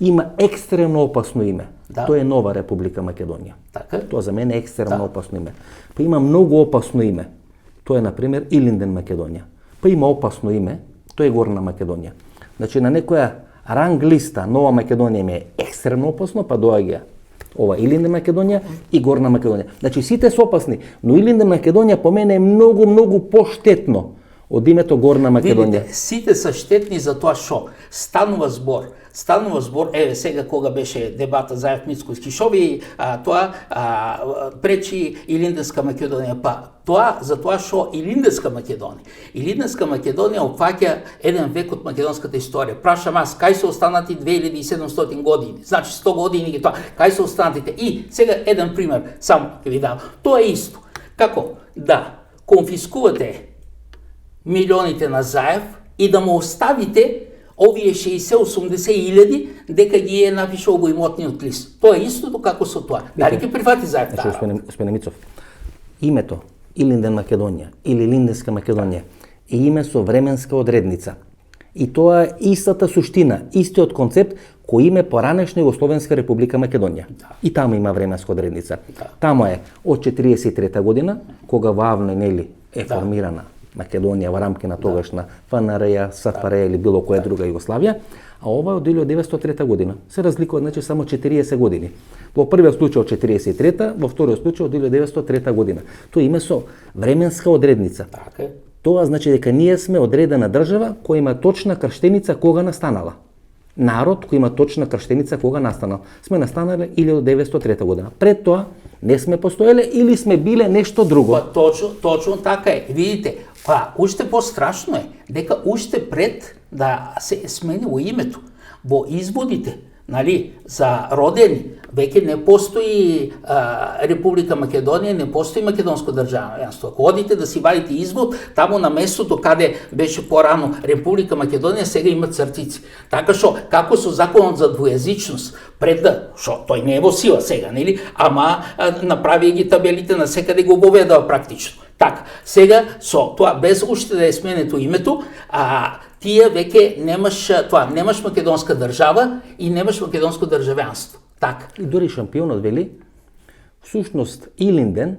има екстремно опасно име. Да. Тоа е Нова Република Македонија. Така. Тоа за мене е екстремно опасно име. Па има многу опасно име. Тоа е, например, Илинден Македонија. Па има опасно име, тоа е Горна Македонија. Значи, на некоја ранг листа Нова Македонија е екстремно опасно, па доаѓа ова Илинден Македонија и Горна Македонија. Значи, сите се опасни, но Илинден Македонија по мене е многу поштетно од името Горна Македонија. Видите, сите се штетни за тоа што станува збор, еве сега кога беше дебата Заев Мицковски, што ви тоа пречи Илинденска Македонија, па тоа за тоа што Илинденска Македонија опфаќа еден век од македонската историја. Прашам аз, кај се останати 2700 години? Значи 100 години ги тоа, кај се останатите? И сега еден пример, само ќе ви дам. Тоа е исто. Како да конфискувате милионите на Заев и да му оставите овие 60-80 илјади дека ги е напишал во имотниот лист. Тоа е истото како со тоа. Дали ќе прифати Заев таа? Господине Мицов, името Илинден Македонија или Илинденска Македонија е име со временска одредница. И тоа е истата суштина, истиот концепт кој име поранешна Југословенска Република Македонија. И таму има временска одредница. Таму е од 43 година, кога во Авно е формирана Македонија во рамки на тогашна ФНР, СФР или било која друга Југославија, а ова е од 1903 година. Се разликува, значи, само 40 години. Во првиот случај од 43-та, во вториот случај од 1903 година. Тоа име со временска одредница. Тоа значи дека ние сме одредена држава која има точна крштеница кога настанала. Народ кој има точна крштеница кога настанал. Сме настанале 1903 година. Пред тоа не сме постоеле или сме биле нешто друго. Па точно така е. Видите, уште пострашно е дека уште пред да се сменило името во изводите нали, за родени, веќе не постои Република Македонија, не постои македонско државенство. Ако одите да си вадите извод, таму на местото каде беше порано Република Македонија, сега има цртици. Така што, како со законот за двујазичност, пред да, што тој не е во сила сега, нели? Ама направи ги табелите на секаде го обоведува практично. Така, сега со тоа без уште да е сменето името, тие веќе немаш македонска држава и немаш македонско државенство. Така. И дори шампионот вели, всушност Илинден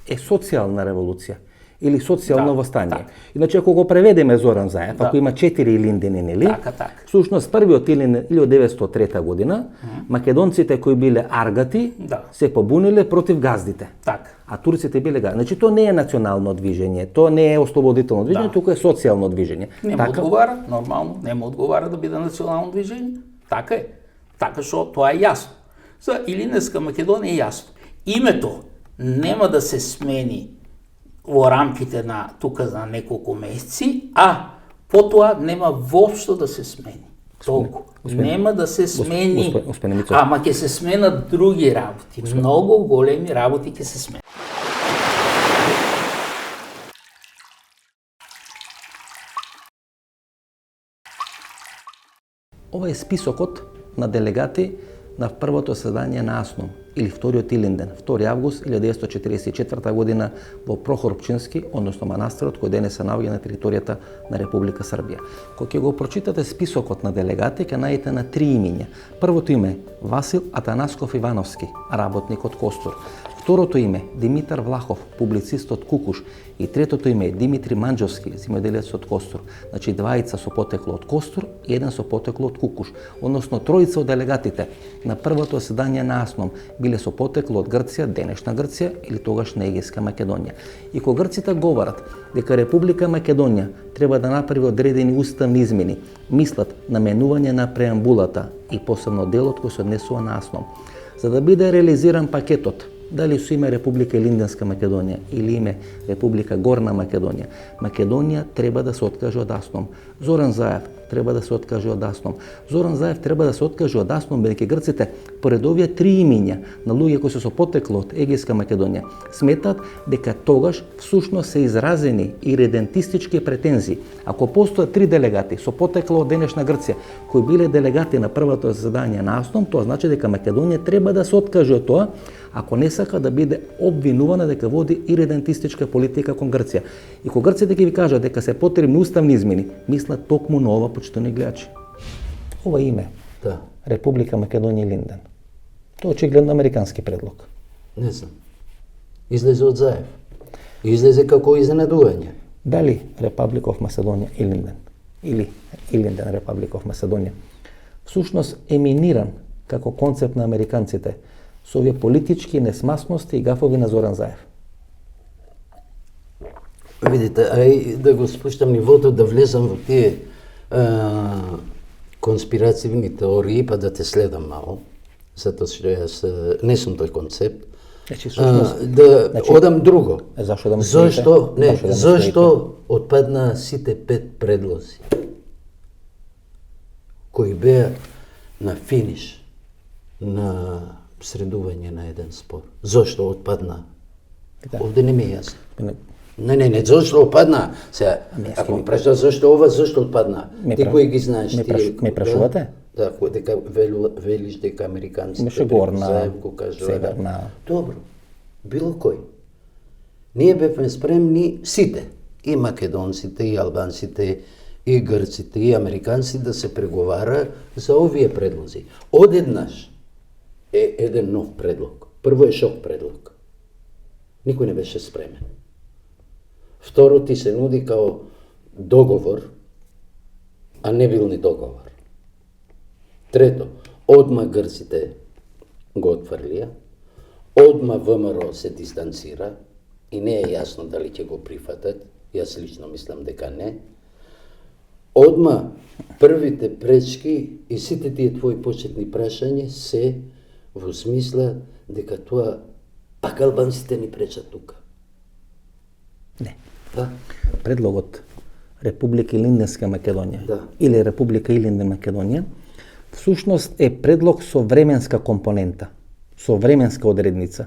е социјална револуција или социјално востание. Иначе ако го преведеме Зоран Заев, ако има 4 Илиндени, нели? Така. Всушност првиот Илинден 1903 година, македонците кои биле аргати се побуниле против газдите. Така. А турците биле газди. Значи тоа не е национално движење, тоа не е ослободително движење, туку е социјално движење. Нема одговара, нормално, нема одговара да биде национално движење. Така е. Така што тоа е јасно. За Илинденска Македонија е јасно. Името нема да се смени во рамките на тука за неколку месеци, а потоа нема воопшто да се смени. Толку. Нема да се смени, ама ќе се сменат други работи. Многу големи работи ќе се сменат. Ова е списокот на делегати на првото заседание на АСНОМ, или вториот Илинден, 2 август 1944 година во Прохорпчински, односно манастирот кој денес се наоѓа на територијата на Република Србија. Кога ќе го прочитате списокот на делегати, ќе најдете на 3 имиња. Првото име Васил Атанасков Ивановски, работник од Костур. Второто име Димитар Влахов, публицист од Кукуш, и третото име Димитри Манџовски, земјоделец од Костур. Значи двајца со потекло од Костур и еден со потекло од Кукуш. Односно тројца од делегатите на првото заседание на АСНОМ биле со потекло од Грција, денешна Грција или тогашна Егејска Македонија. И кога грците говорат дека Република Македонија треба да направи одредени уставни измени, мислат на менување на преамбулата и посебно делот кој се однесува на АСНОМ. За да биде реализиран пакетот, дали со име Република Илинденска Македонија или име Република Горна Македонија, Македонија треба да се откаже од АСНОМ. Зоран Заев треба да се откаже од АСНОМ. Зоран Заев треба да се откаже од АСНОМ, бидејќи грците, поред овие 3 имиња на луѓе кои се со потекло од Егејска Македонија, сметат дека тогаш всушност се изразени иредентистички претензии. Ако постојат 3 делегати со потекло од денешна Грција, кои биле делегати на првото заседание на АСНОМ, тоа значи дека Македонија треба да се откаже од тоа, ако не сака да биде обвинувана дека води иредентистичка политика кон Грција. И кога грците ќе ви кажат дека се потребни уставни измени, мислат токму на ова, почитувани гледачи. Ова име, Република Македонија Илинден, тоа очигледно американски предлог. Не знам. Излезе од Заев. Излезе како изненадување. Дали Republic of Macedonia Илинден или Илинден Republic of Macedonia всушност еминиран како концепт на американците со овие политички несмасности и гафови на Зоран Заев? Видите, ај да го спуштам нивото, да влезам во тие конспиративни теории, па да те следам мало, затоа што јас не сум тој концепт. Да одам друго. Зашто да ме зашто отпадна сите 5 предлози кои беа на финиш на средување на еден спор. Зошто отпадна? Овде не ми е јасно. Не, зошто отпадна? Сега, ако ми прашуваш зошто ова, зошто отпадна? Ти кои ги знаеш? Ме прашувате? Да, дека велиш дека американците Имаше горна, Заев го кажува. северна. Добро, било кој. Ние бевме спремни сите, и македонците, и албанците, и грците, и американци да се преговара за овие предлози. Одеднаш е еден нов предлог. Прво е шок предлог. Никој не беше спремен. Второ, ти се нуди као договор, а не бил ни договор. Трето, одма грците го отфрлија, одма ВМРО се дистанцира и не е јасно дали ќе го прифатат, јас лично мислам дека не. Одма првите пречки и сите тие твои почетни прашања се во смисла дека тоа пак албанците ни пречат тука. Не. Да. Предлогот Република Илинденска Македонија Да. или Република Илинден Македонија Всушност е предлог со временска компонента, со временска одредница,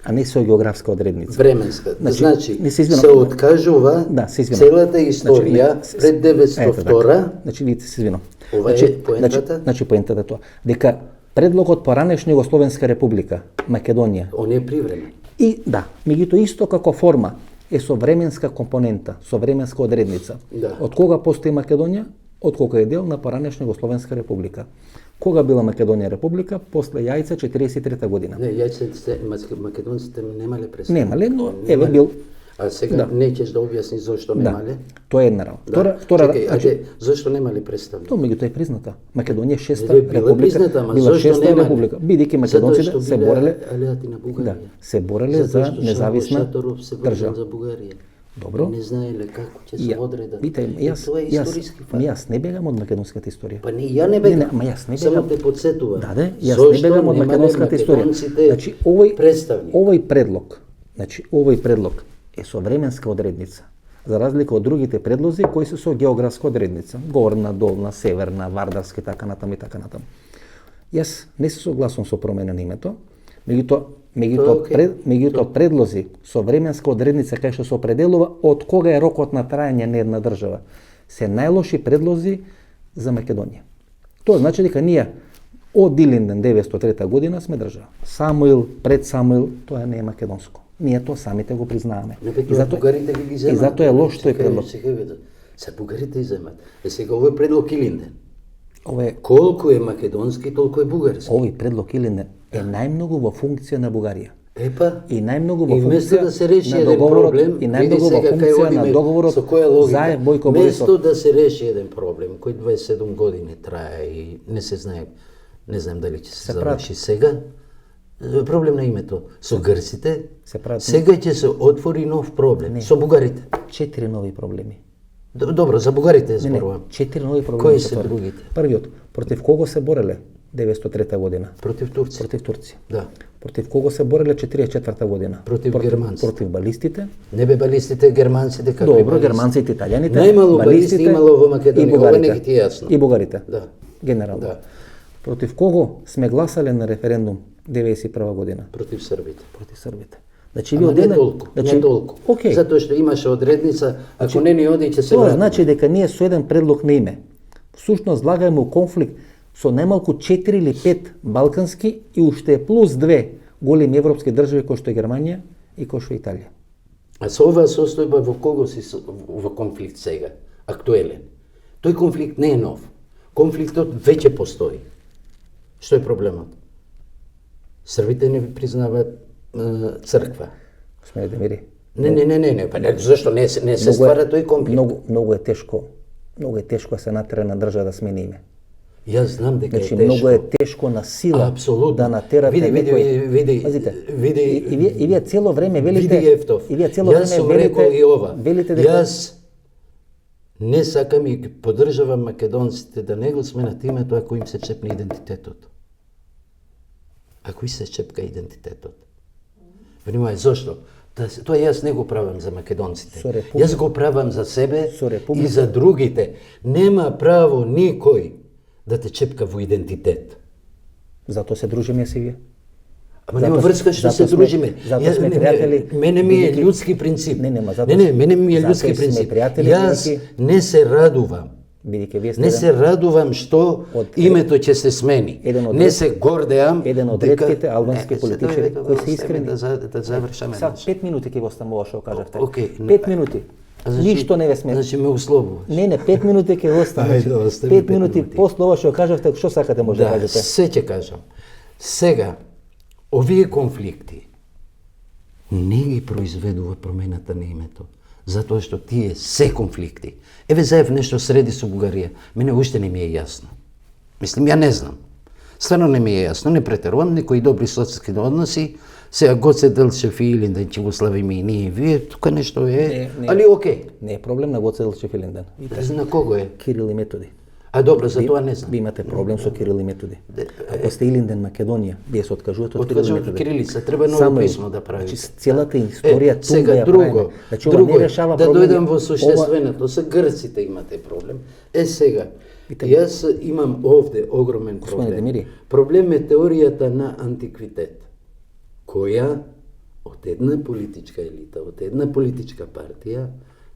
а не со географска одредница. Временска. Значи, се откажува целата историја пред 902. Значи, видите, се извинам. Ова е поентата? Значи, поентата тоа. Дека предлогот по ранешна Југословенска република, Македонија. Он е привремен. И да, меѓутоа исто како форма е со временска компонента, со временска одредница. Да. Од кога постои Македонија? Од кога е дел на поранешна Југословенска република. Кога била Македонија република? После Јајце 43 година. Не, македонците немале представа. Немале, но еве бил. А сега не ćeš да објасни зошто немале? Тоа е една работа. Чекај, зошто немале представа? Тоа меѓутоа е призната. Македонија е шеста република. Била шеста република. Бидејќи македонците се бореле алиати на Бугарија. Да, се бореле за независна држава. За Бугарија. Добро. Не знаеле како ќе се одредат. Јас не бегам од македонската историја. Па не, ја не бегам. Ама јас не Само бегам. те подсетувам. Да, јас не бегам од македонската историја. Значи овој предлог е со временска одредница. За разлика од другите предлози кои се со географска одредница. Горна, долна, северна, вардарски, така натаму и така натаму. Јас не се согласувам со промена на името, меѓутоа предлози со временска одредница кај што се определува од кога е рокот на траење на една држава се најлоши предлози за Македонија. Тоа значи дека ние од Илинден 903 година сме држава. Самуил, пред Самуил, тоа не е македонско. Ние тоа самите го признаваме. И затоа е лош тој предлог. Се бугарите иземат. Сега овој предлог Илинден. Овој колку е македонски, толку е бугарски. Овој предлог Илинден е најмногу во функција на Бугарија. Епа, и најмногу во функција да се реши еден проблем, и најмногу во функција на договорот со која логика, заев Бојко Борисов. Место да се реши еден проблем кој 27 години трае и не се знае, не знам дали ќе се заврши сега. Проблем на името со грците. Сега ќе се отвори нов проблем со бугарите. 4 нови проблеми. Добро, за бугарите зборувам. 4 нови проблеми. Кои се другите? Првиот, против кого се бореле 903 година? Против Турци. Против Турци. Да. Против кого се бореле 44 година? Против германците. Против балистите. Не бе балистите, германците, како добро, германците, италијаните, најмало балисти имало во Македонија, ова не ги ти јасно. И бугарите. Да. Генерално. Да. Против кого сме гласале на референдум 91 година? Против србите. Против србите. Значи ама не толку, не толку. Okay. Затоа што имаше одредница, ако не ни оди ќе се тоа врати. значи дека ние со еден предлог на име всушност влагаме у конфликт со најмалку 4 или 5 балкански и уште плюс 2 големи европски држави кои што е Германија и кои што е Италија. А со оваа состојба во кого си во конфликт сега, актуелен? Тој конфликт не е нов. Конфликтот веќе постои. Што е проблемот? Србите не признаваат црква. Сме да мири. Не, па зашто не се ствара тој конфликт? Многу е тешко. Многу е тешко да се натера на држава да смени име. Јас знам дека значи, е тешко. Многу е тешко на сила абсолютно. Да натерате некој. Види. И вие цело време велите. Види Ефтов. И вие цело време велите дека јас не сакам и поддржавам македонците да не го сменат името ако им се чепне идентитетот. Ако и се чепка идентитетот. Внимај, зошто? Тоа јас не го правам за македонците. Јас го правам за себе и за другите. Нема право никој да те чепка во идентитет. Затоа се дружиме си вие. Ама нема врска што се дружиме. Затоа сме пријатели. Мене ми е људски принцип. Не, мене ми е људски принцип. Јас не се радувам. Не се радувам што името ќе се смени. Не се гордеам. Еден од ретките албански политичари кои се искрени. Да завршаме. Сад 5 минути ќе го оставам што кажавте. 5 минути. Ништо не ве смета. Значи ме условуваш. Не, 5 минути ќе го оставам. 5 минути после ова што кажавте, што сакате може да кажете? Се ќе кажам. Сега, овие конфликти не ги произведува промената на името. Затоа што тие се конфликти. Еве заев нешто среди со Бугарија. Мене уште не ми е јасно. Мислим, ја не знам. Стварно не ми е јасно, не претерувам, некои добри социјски односи. Сега Гоце Делчев и Илинден ќе го славиме и ние, вие тука нешто е, али окей. Не е проблем на Гоце Делчев и Илинден. На кого е? Кирил и Методи. А добро, за тоа не знам. Ви имате проблем со Кирил и Методи. Ако сте Илинден, Македонија, вие се откажувате од Кирил и Методи. Кирилица, треба ново писмо да правите. Значи целата историја тука сега ја друго, значи ова не решава да проблем. дојдам во суштественото, со грците имате проблем. Сега, Јас имам овде огромен проблем. Проблем е теоријата на антиквитет, која од една политичка елита, од една политичка партија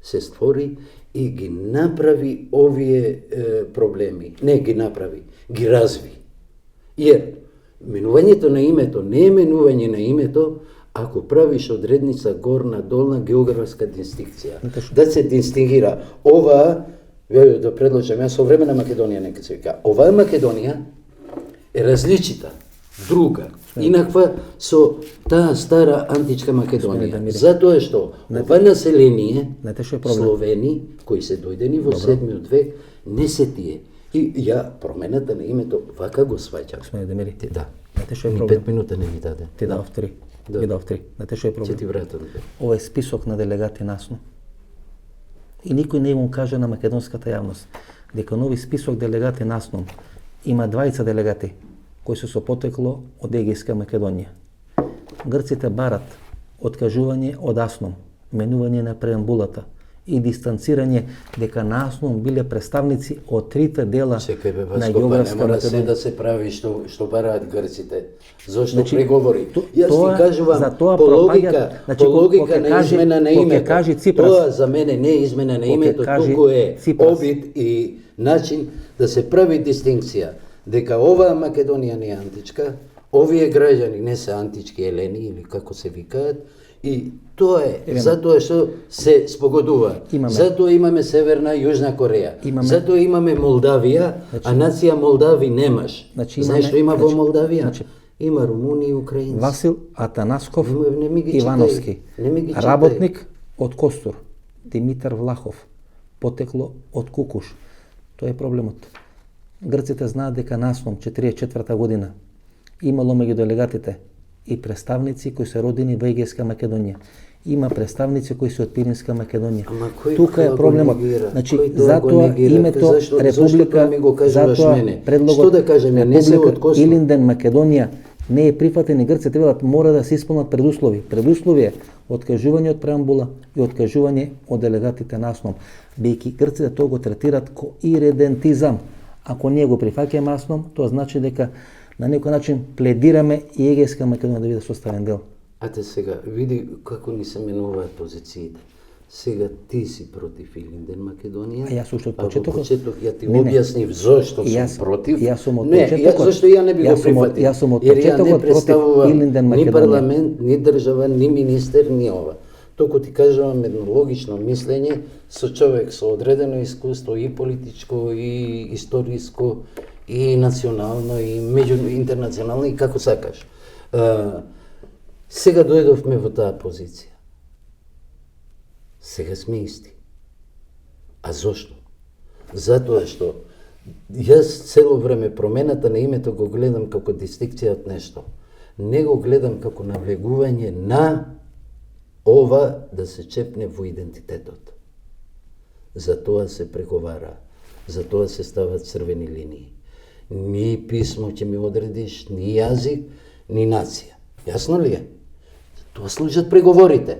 се створи и ги направи овие проблеми. Не ги направи, ги разви. Jer менувањето на името не е менување на името ако правиш одредница горна, долна, географска дистинкција. Да се дистингира ова, да предложам, јас со време на Македонија нека се вика, оваа Македонија е различита, друга, инаква со таа стара античка Македонија. Затоа што ова население, Словени, кои се дојдени во 7 век, не се тие. И ја промената на името вака го сваќам. Господине Демири, да. Ни 5 минута не ми даде. Ти дав 3. Ги дав 3. Знаете што е проблем? Ќе ти вратам. Ова е список на делегати насно. И никој не му каже на македонската јавност дека нови список делегати насно има 20 делегати кои се со потекло од Егејска Македонија. Грците барат откажување од Асном, менување на преамбулата и дистанцирање дека на Асном биле представници од трите дела на географска Македонија. Не мора да се прави што бараат грците. Зошто преговори? Јас ти кажувам по логика на измена на името. Тоа за мене не е измена на името, туку е обид и начин да се прави дистинкција дека оваа Македонија не е античка, овие граѓани не се антички елени или како се викаат, и тоа е затоа што се спогодува. Затоа имаме Северна и Јужна Кореја. Затоа имаме Молдавија, а нација Молдави немаш. Знаеш што има во Молдавија? Има румуни и украинци. Васил Атанасков Ивановски, работник од Костур. Димитар Влахов, потекло од Кукуш. Тоа е проблемот. Грците знаат дека на Асном 44 година имало меѓу делегатите и представници кои се родени во Егејска Македонија. Има представници кои се од Пиринска Македонија. Тука е проблемот. Значи, затоа името Република, затоа предлогот Република Илинден Македонија не е прифатен и грците велат мора да се исполнат предуслови. Предуслови е откажување од преамбула и откажување од делегатите на Асном. Бејќи грците тоа го третираат ко иредентизам. Ако ние го прифаќаме Асном, тоа значи дека на некој начин пледираме и Егејска Македонија да биде составен дел. Ате сега, види како ни се менуваат позициите. Сега ти си против Илинден Македонија, а јас уште од почеток ја ти објаснив зошто сум против. Јас сум од почетокот. Зошто ја не би го прифатил? Јас сум од почетокот против Илинден Македонија. Ни парламент, ни држава, ни министер, ни ова. Току ти кажувам едно логично мислење со човек со одредено искуство и политичко, и историско, и национално, и интернационално, и како сакаш. Сега дојдовме во таа позиција. Сега сме исти. А зошто? Затоа што јас цело време промената на името го гледам како дистинкција од нешто. Не го гледам како навлегување на ова да се чепне во идентитетот. Затоа се преговара, затоа се стават црвени линии. Ни писмо ќе ми одредиш, ни јазик, ни нација. Јасно ли е? Тоа служат преговорите.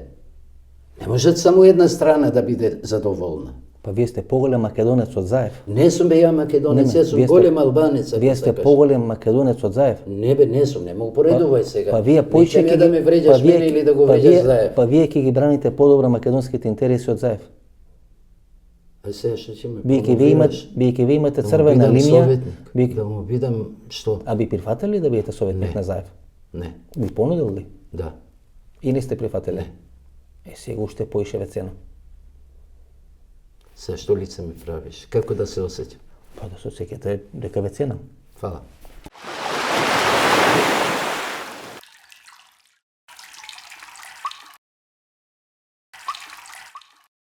Не можат само една страна да биде задоволна. Па вие сте поголем македонец од Заев. Не сум ја македонец, јас сум голем албанец. Вие сте поголем македонец од Заев. Не бе, не сум, не мо упоредувај сега. Па вие поише да ме вреđаш мене или да го вреđаш Заев. Па вие ќе ги браните подобро македонските интереси од Заев. А сега што ќе ме Бијќи вие имате црвена линија, да му бидам што? А би прифатили да бидете советник на Заев? Не. Би понудил ли? Да. И не сте прифатили? Не. Сега уште поише ве цена. Се што лице ми правиш? Како да се осеќам? Па да се осеќате дека ве ценам. Фала.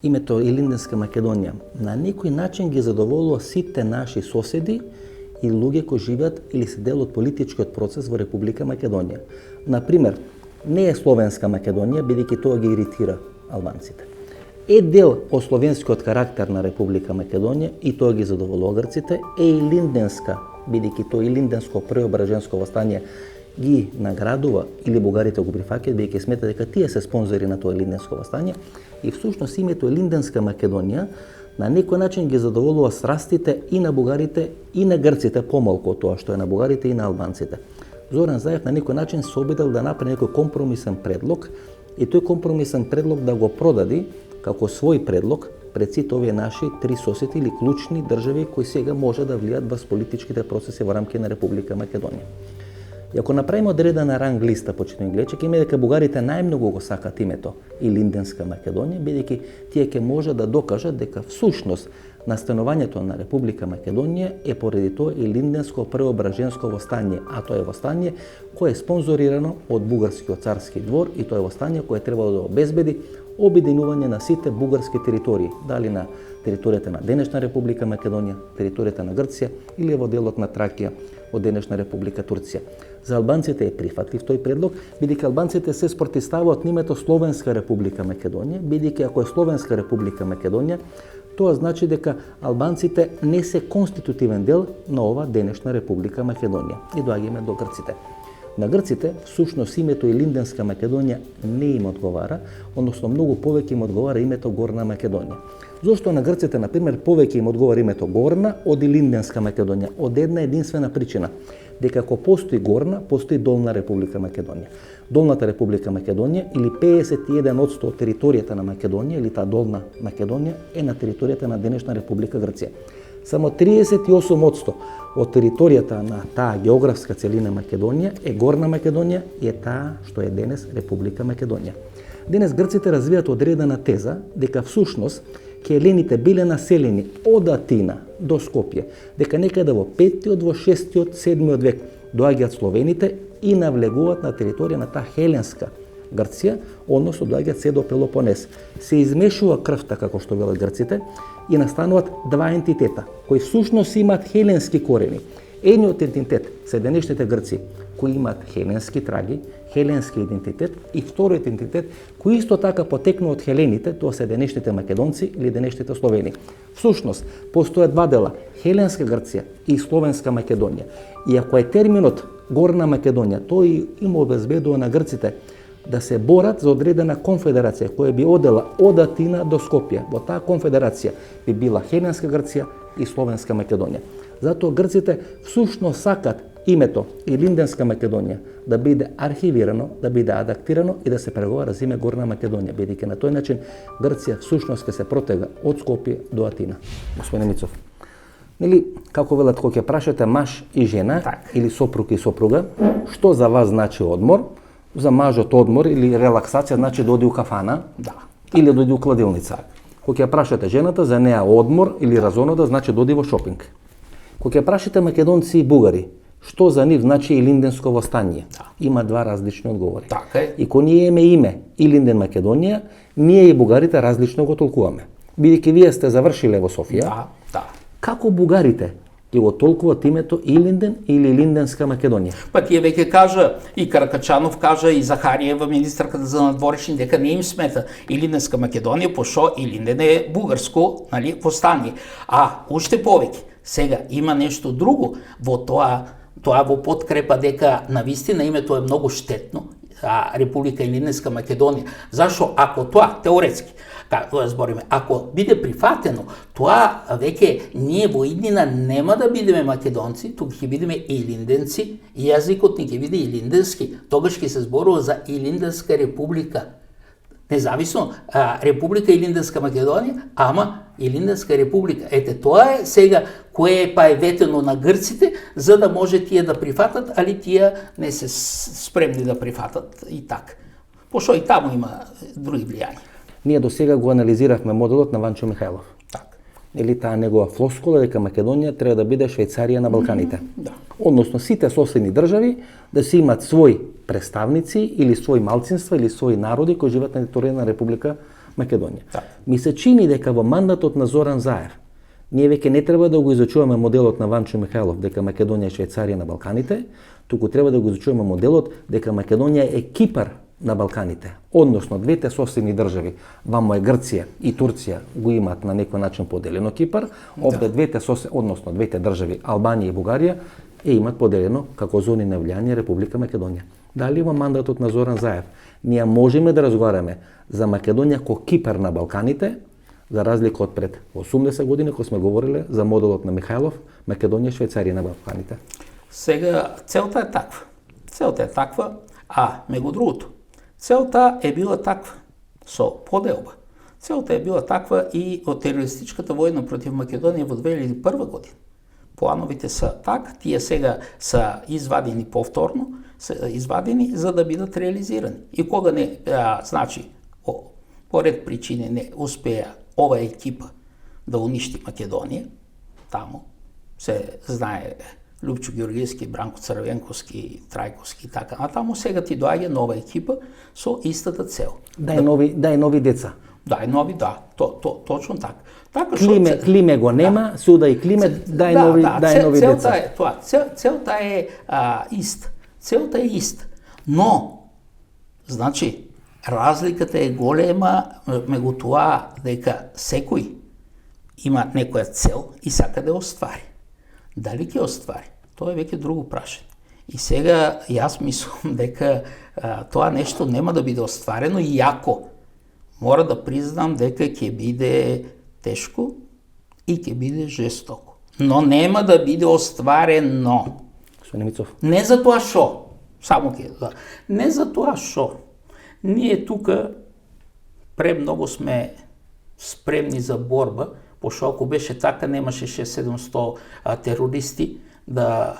Името Илинденска Македонија на некој начин ги задоволува сите наши соседи и луѓе кои живеат или се дел од политичкиот процес во Република Македонија. Например, не е Словенска Македонија, бидејќи тоа ги иритира албанците. Е дел од словенскиот карактер на Република Македонија и тоа ги задоволува грците, е и Илинденска, бидејќи тоа Илинденско преображенско востание ги наградува или бугарите го прифаќаат, бидејќи сметат дека тие се спонзори на тоа Илинденско востание, и всушност името Илинденска Македонија на некој начин ги задоволува страстите и на бугарите и на грците, помалку од тоа што е на бугарите и на албанците. Зоран Заев на некој начин се обидел да направи некој компромисен предлог и тој компромисен предлог да го продади како свој предлог пред сите овие наши три соседи или клучни држави кои сега може да влијат во политичките процеси во рамки на Република Македонија. И ако направиме одредена ранг листа, почитувани гледачи, ќе има дека бугарите најмногу го сакат името Илинденска Македонија, бидејќи тие ќе може да докажат дека всушност настанувањето на Република Македонија е поради тоа Илинденско преображенско востание, а тоа е востание кое е спонзорирано од бугарскиот царски двор и тоа е востание кое требало да обезбеди обединување на сите бугарски територии, дали на територијата на денешна Република Македонија, територијата на Грција или во делот на Тракија од денешна Република Турција. За албанците е прифатлив тој предлог, бидејќи албанците се спротивставаат името Словенска Република Македонија, бидејќи ако е Словенска Република Македонија, тоа значи дека албанците не се конститутивен дел на ова денешна Република Македонија. И доаѓаме до грците. На грците, всушност името Илинденска Македонија не им одговара, односно многу повеќе им одговара името Горна Македонија. Зошто на грците, например, повеќе им одговара името Горна од Илинденска Македонија? Од една единствена причина, дека ако постои Горна, постои Долна Република Македонија. Долната Република Македонија или 51% од територијата на Македонија или таа Долна Македонија е на територијата на денешна Република Грција. Само 38% од територијата на таа географска целина Македонија е Горна Македонија и е таа што е денес Република Македонија. Денес грците развијат одредена теза дека всушност келените биле населени од Атина до Скопје, дека некаде во 5-тиот, во 6-тиот, 7-тиот век доаѓаат словените и навлегуваат на територија на таа хеленска Грција, односно доаѓаат се до Пелопонес. Се измешува крвта, како што велат грците, и настануваат два ентитета, кои всушност имаат хеленски корени. Едниот ентитет се денешните грци, кои имаат хеленски траги, хеленски идентитет, и вториот ентитет, кои исто така потекнува од хелените, тоа се денешните македонци или денешните словени. Всушност, постојат два дела, хеленска Грција и словенска Македонија. И ако е терминот Горна Македонија, тој им обезбедува на грците да се борат за одредена конфедерација која би одела од Атина до Скопје. Во таа конфедерација би била Хеленска Грција и Словенска Македонија. Затоа грците всушност сакат името Илинденска Македонија да биде архивирано, да биде адаптирано и да се преговара за име Горна Македонија, бидејќи на тој начин Грција всушност ќе се протега од Скопје до Атина. Господин Мицов, нели како велат кога ќе прашате маж и жена или сопруг и сопруга, што за вас значи одмор? За мажот одмор или релаксација значи да оди у кафана или да оди у кладилница. Кога ќе прашате жената, за неа одмор или разонода значи да оди во шопинг. Кога ќе прашате македонци и бугари, што за нив значи Илинденско востание? Има два различни одговори. И кога ние имаме име Илинден Македонија, ние и бугарите различно го толкуваме. Бидејќи вие сте завршиле во Софија, како бугарите ќе го толкуват името Илинден или Илинденска Македонија? Па тие веќе кажа, и Каракачанов кажа, и Захариева, министрката за надворешни, дека не им смета Илинденска Македонија, пошто Илинден е бугарско, нали, востание. А уште повеќе, сега има нешто друго во тоа во подкрепа дека навистина името е многу штетно, Република Илинденска Македонија. Зашо ако тоа теоретски тоа збориме, ако биде прифатено, тоа веќе ние во иднина нема да бидеме македонци, туку ќе бидеме илинденци, и јазикот ни ќе биде илинденски. Тогаш ќе се зборува за Илинденска република. Независно, Република Илинденска Македонија, ама Илинденска република. Ете, тоа е сега кое е ветено на грците, за да може тие да прифатат, али тие не се спремни да прифатат и така. Пошто и таму има други влијања. Ние до сега го анализиравме моделот на Ванчо Михајлов. Или таа негова флоскула дека Македонија треба да биде Швајцарија на Балканите. Односно сите соседни држави да си имат своји представници или своји малцинства или своји народи кои живеат на територија на Република Македонија. Ми се чини дека во мандатот на Зоран Заев ние веќе не треба да го изучуваме моделот на Ванчо Михајлов дека Македонија е Швајцарија на Балканите, туку треба да го изучуваме моделот дека Македонија е Кипар на Балканите. Односно, двете соседни држави, вамо е Грција и Турција, го имаат на некој начин поделено Кипар, овде двете држави, Албанија и Бугарија, имаат поделено како зони на влијание Република Македонија. Дали во мандатот на Зоран Заев ние можеме да разговараме за Македонија ко Кипар на Балканите, за разлика од пред 80 години, кога сме говориле за моделот на Михајлов, Македонија, Швајцарија на Балканите. Сега, целта е таква. Целта е таква, а меѓу другото, целта е била таква со поделба. Целта е била таква и од терористичката војна против Македонија во 2001 година. Плановите са така, тие сега са извадени повторно, са извадени за да бидат реализирани. И кога не, значи, по ред причини не успеа ова екипа да уништи Македонија, таму се знае Лјупчо Ѓоргиевски, Бранко Црвенковски, Трајковски и така, а таму сега ти доаѓа нова екипа со истата цел. Дај нови деца. Дај нови, да, точно така. Така Климе го нема, суда и Климе, дај нови деца. Целта е тоа. Целта е иста. Целта е иста. Но, значи, разликата е голема меѓу тоа дека секој има некоја цел и сака да ја оствари. Дали ќе оствари? Тоа е веќе друго прашање. И сега јас мислам дека тоа нешто нема да биде остварено, иако мора да признам дека ќе биде тешко и ќе биде жестоко. Но нема да биде остварено. Господин Мицов. Не за тоа шо. Само не за тоа шо. Ние тука премногу сме спремни за борба, пошто ако беше така немаше 600-700 терористи да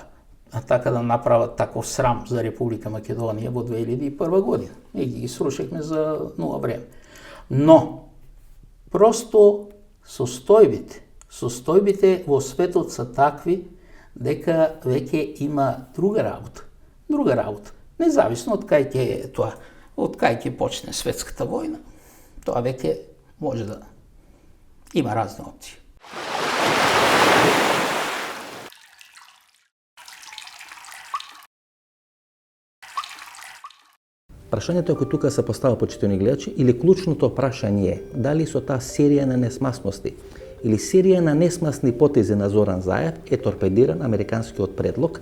направат таков срам за Република Македонија во 2001 година. И ги срушихме за нула време. Но, просто состојбите во светот са такви дека веќе има друга работа. Независно од кај ќе тоа, од кај ќе почне светската војна, тоа веќе може да има разни опции. Прашањето кој тука се постава, почитувани гледачи, или клучното прашање е дали со таа серија на несмасности или серија на несмасни потези на Зоран Заев е торпедиран американскиот предлог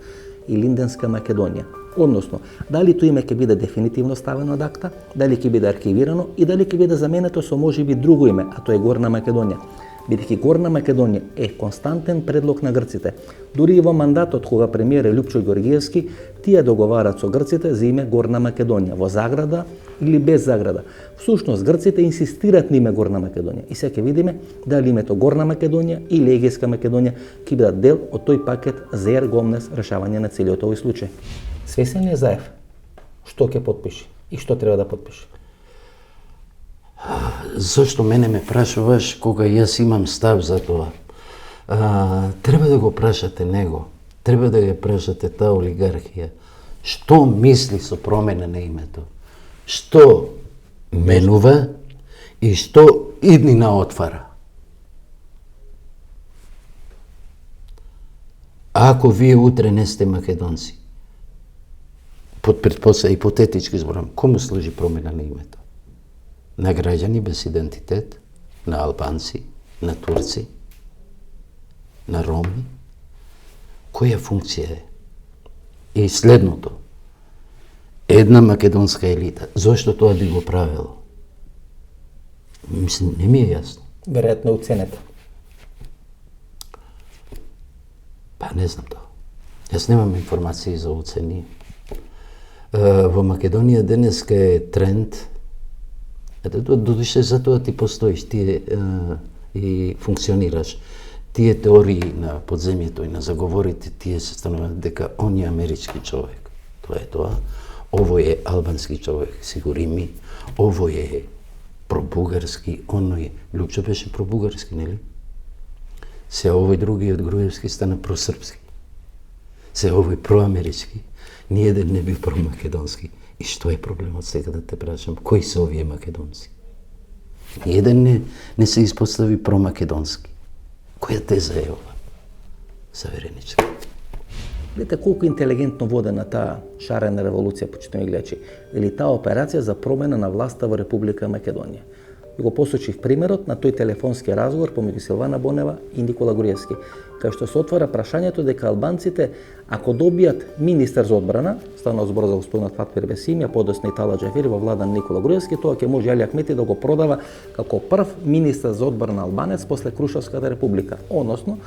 и Линденска Македонија. Односно, дали тој име ќе биде дефинитивно ставено од акта, дали ќе биде архивирано и дали ќе биде заменето со можеби друго име, а тоа е Горна Македонија. Бидејќи Горна Македонија е константен предлог на грците. Дури и во мандатот кога премиер е Лјупчо Ѓоргиевски, тие договарат со грците за име Горна Македонија, во заграда или без заграда. Всушност грците инсистираат на име Горна Македонија и сега ќе видиме дали името Горна Македонија или Егејска Македонија ќе бидат дел од тој пакет за ергомнес решавање на целиот овој случај. Свесен ли е Заев што ќе потпиши и што треба да потпиши? Зошто мене ме прашуваш кога јас имам став за тоа? Треба да го прашате него. Треба да ја прашате таа олигархија. Што мисли со промена на името? Што менува и што иднина отвара? Ако вие утре не сте македонци, под предпоставка ипотетички зборам, кому служи промена на името? На граѓани без идентитет, на албанци, на турци, на роми? Која функција е? И следното, една македонска елита, зошто тоа би го правило? Мислам, не ми е јасно. Веројатно уценета. Па не знам тоа. Јас немам информации за уцени. Во Македонија денеска е тренд. Додуше за тоа ти постоиш, тие и функционираш. Тие теории на подземјето и на заговорите, тие се стануваат дека он е амерички човек. Тоа е тоа. Овој е албански човек, сигурими. Овој е пробугарски, оној Лјупчо беше пробугарски, нели? Се овој другиот Груевски стана просрпски. Се овој проамерички. Ниеден не бил промакедонски. И што е проблемот сега да те прашам? Кои се овие македонци? Ниеден не се испостави промакедонски. Која теза е ова? Завереничка. Видите колку интелигентно водена таа шарена револуција, почитувани гледачи, или таа операција за промена на власта во Република Македонија. и го посочих примерот на тој телефонски разговор помеѓу Силвана Бонева и Никола Груевски, кај што се отвара прашањето дека албанците, ако добијат министер за одбрана, станува збор за господинот Фатмир Бесим, подосна и Тала Џафери во влада на Никола Груевски, тоа ќе може Али Ахмети да го продава како прв министер за одбрана албанец после Крушевската република. Односно,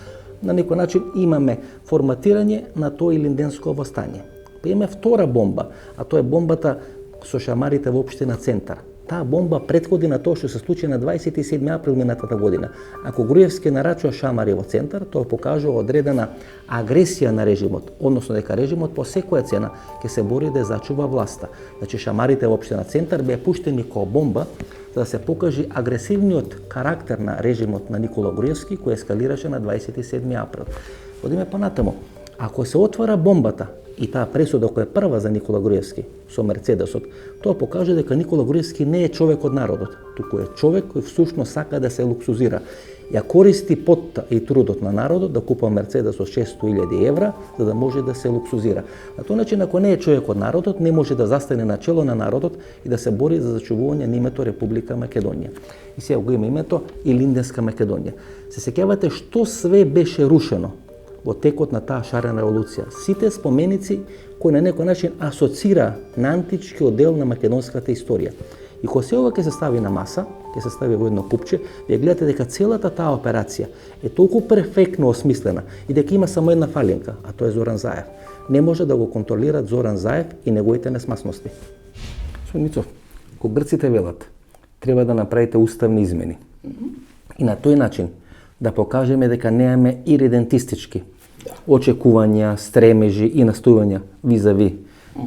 на некој начин имаме форматирање на тоа илинденско востање. Па имаме втора бомба, а тоа е бомбата со шамарите во општина Центар. Таа бомба претходи на тоа што се случи на 27 април минатата година. Ако Груевски нарачува шамари во Центар, тоа покажува одредена агресија на режимот, односно дека режимот по секоја цена ќе се бори да зачува власта. Значи шамарите во општина Центар беа пуштени како бомба за да се покаже агресивниот карактер на режимот на Никола Груевски кој ескалираше на 27 април. Одиме понатаму. Ако се отвара бомбата и таа пресуда која е прва за Никола Груевски со Мерцедесот, тоа покажа дека Никола Груевски не е човек од народот, туку е човек кој всушност сака да се луксузира. Ја користи потта и трудот на народот да купува Мерцедес од 600.000 евра за да може да се луксузира. На тој начин, ако не е човек од народот, не може да застане на чело на народот и да се бори за зачувување на името Република Македонија. И сега го има името Илинденска Македонија. Се сеќавате што све беше рушено во текот на таа шарена револуција. Сите споменици кои на некој начин асоцира на античкиот дел на македонската историја. И кога се ова ќе се стави на маса, ќе се стави во едно купче, вие гледате дека целата таа операција е толку перфектно осмислена и дека има само една фалинка, а тоа е Зоран Заев. Не може да го контролираат Зоран Заев и неговите несмасности. Господин Мицов, кога грците велат, треба да направите уставни измени. И на тој начин да покажеме дека немаме иридентистички очекувања, стремежи и настојувања визави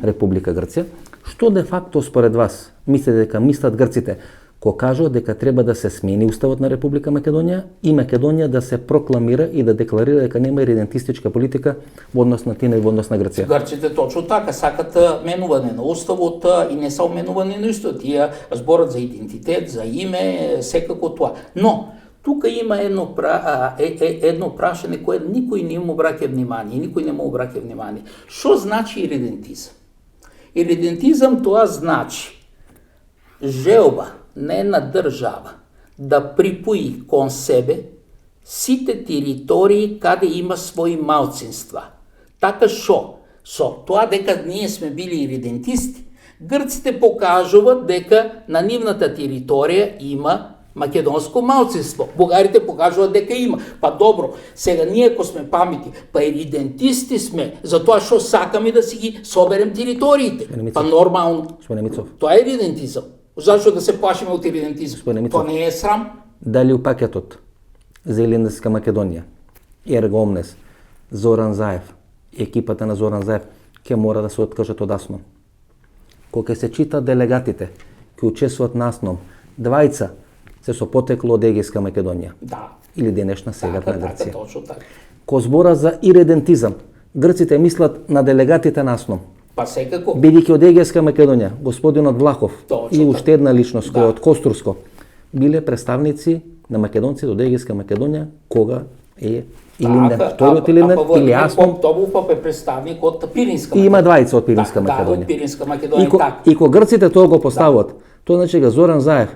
Република Грција. Што де факто според вас мислите дека мислат грците кога кажуваат дека треба да се смени уставот на Република Македонија и Македонија да се прокламира и да декларира дека нема иридентистичка политика во однос на Тина и во однос на Грција? Грците точно така сакат менување на уставот и не само менување на уставот, тие зборат за идентитет, за име, секако тоа. Но тука има едно прашање кое никој не му обраќа внимание, никој не му обраќа внимание. Што значи иридентизам? Иридентизам тоа значи желба на една држава да припои кон себе сите територии каде има своји малцинства. Така што, со тоа дека ние сме били иридентисти, грците покажуваат дека на нивната територија има македонско малцинство. Бугарите покажуваат дека има. Па добро, сега ние ако сме паметни, па иридентисти сме, затоа што сакаме да си ги соберем териториите. Па нормално. Тоа е иридентизам. Зашто да се плашиме од иридентизам? Тоа не е срам. Дали у пакетот за Илинденска Македонија, ерго омнес, Зоран Заев и екипата на Зоран Заев ќе мора да се откажат од АСНОМ. Кога се чита делегатите кои учествуваат на АСНОМ, двајца се со потекло од Егејска Македонија. Да. Или денешна Северна Грција. Точно така. Ко збора за иридентизам, грците мислат на делегатите на АСНОМ. Па секако. Бидејќи од Егејска Македонија, господинот Влахов и уште една личност која од Костурско биле представници на македонците од Егејска Македонија кога е Илинден, вториот Илинден или АСНОМ. Тоа Попов е представник од Пиринска Македонија. И има двајца од Пиринска Македонија. Да, од Пиринска Македонија. И кога грците тоа го постават, тоа значи дека Зоран Заев,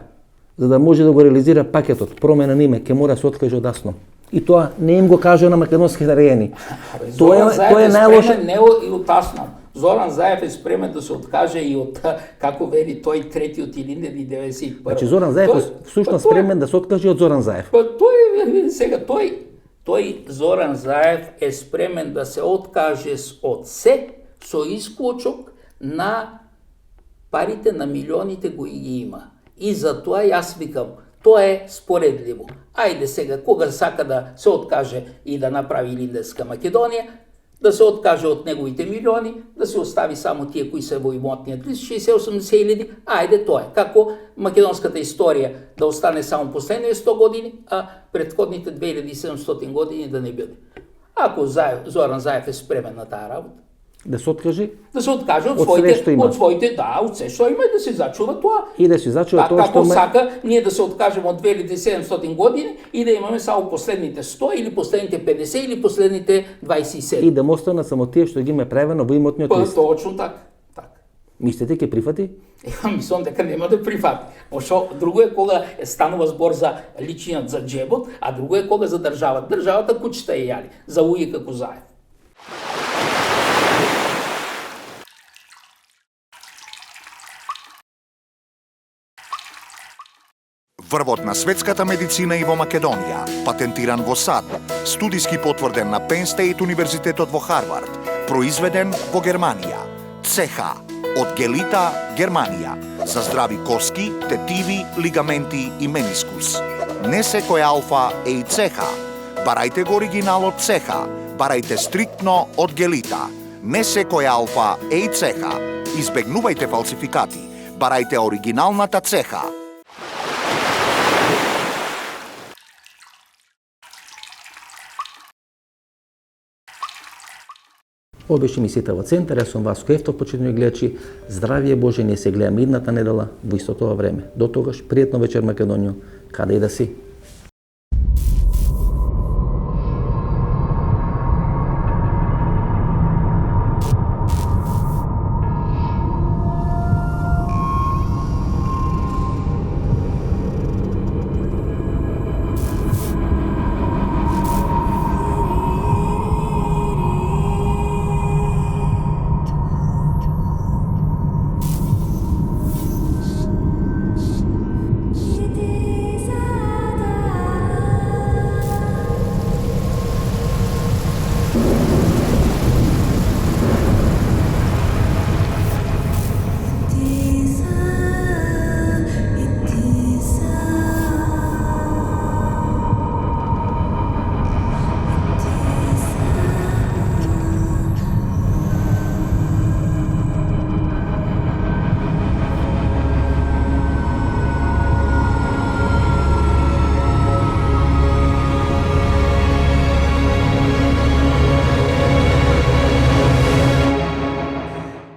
за да може да го реализира пакетот промена на име, ќе мора да се откаже од АСНОМ. И тоа не им го кажа на македонските рајани. Тоа е најлошо. Не и од АСНОМ. Зоран Заев е спремен да се откаже и од, како вели тој, третиот Илинден и 91. Значи Зоран Заев е всушност спремен да се откаже од Зоран Заев. Тој Зоран Заев е спремен да се откаже од се со исклучок на парите на милионите кои ги има. И затоа јас викам, тоа е споредливо. Ајде сега, кога сака да се откаже и да направи Илинденска Македонија, да се откаже од неговите милиони, да се остави само тие кои се во имотниот лист, 60-80 илјади, ајде тоа е. Како македонската историја да остане само последните 100 години, а претходните 2700 години да не биде. Ако Зоран Заев е спремен на таа работа, да се откаже? Да се откаже од своите, од се што има и да се зачува тоа. И да се зачува тоа што како сака ние да се откажеме од 2700 години и да имаме само последните 100 или последните 50 или последните 27. И да му останат само тие што ги има правено во имотниот лист. Точно така. Мислите ќе прифати? Мислам дека нема да прифати. Пошто друго е кога станува збор за личниот, за джебот, а друго е кога за државата. Државата кучета е јали, за луѓе како Заев. Врвот на светската медицина и во Македонија, патентиран во САД, студиски потврден на Penn State Универзитетот во Харвард, произведен во Германија. ЦХ од Гелита, Германија, за здрави коски, тетиви, лигаменти и менискус. Не секој алфа е и ЦХ. Барајте го оригиналот ЦХ, барајте стриктно од Гелита. Не секој алфа е и ЦХ. Избегнувајте фалсификати, барајте оригиналната ЦХ. Ова беше емисијата во Центар, јас сум Васко Ефтов, почитувани гледачи. Здравје Боже, не се гледаме идната недела во истото време. До тогаш, пријатно вечер Македонија, каде и да си.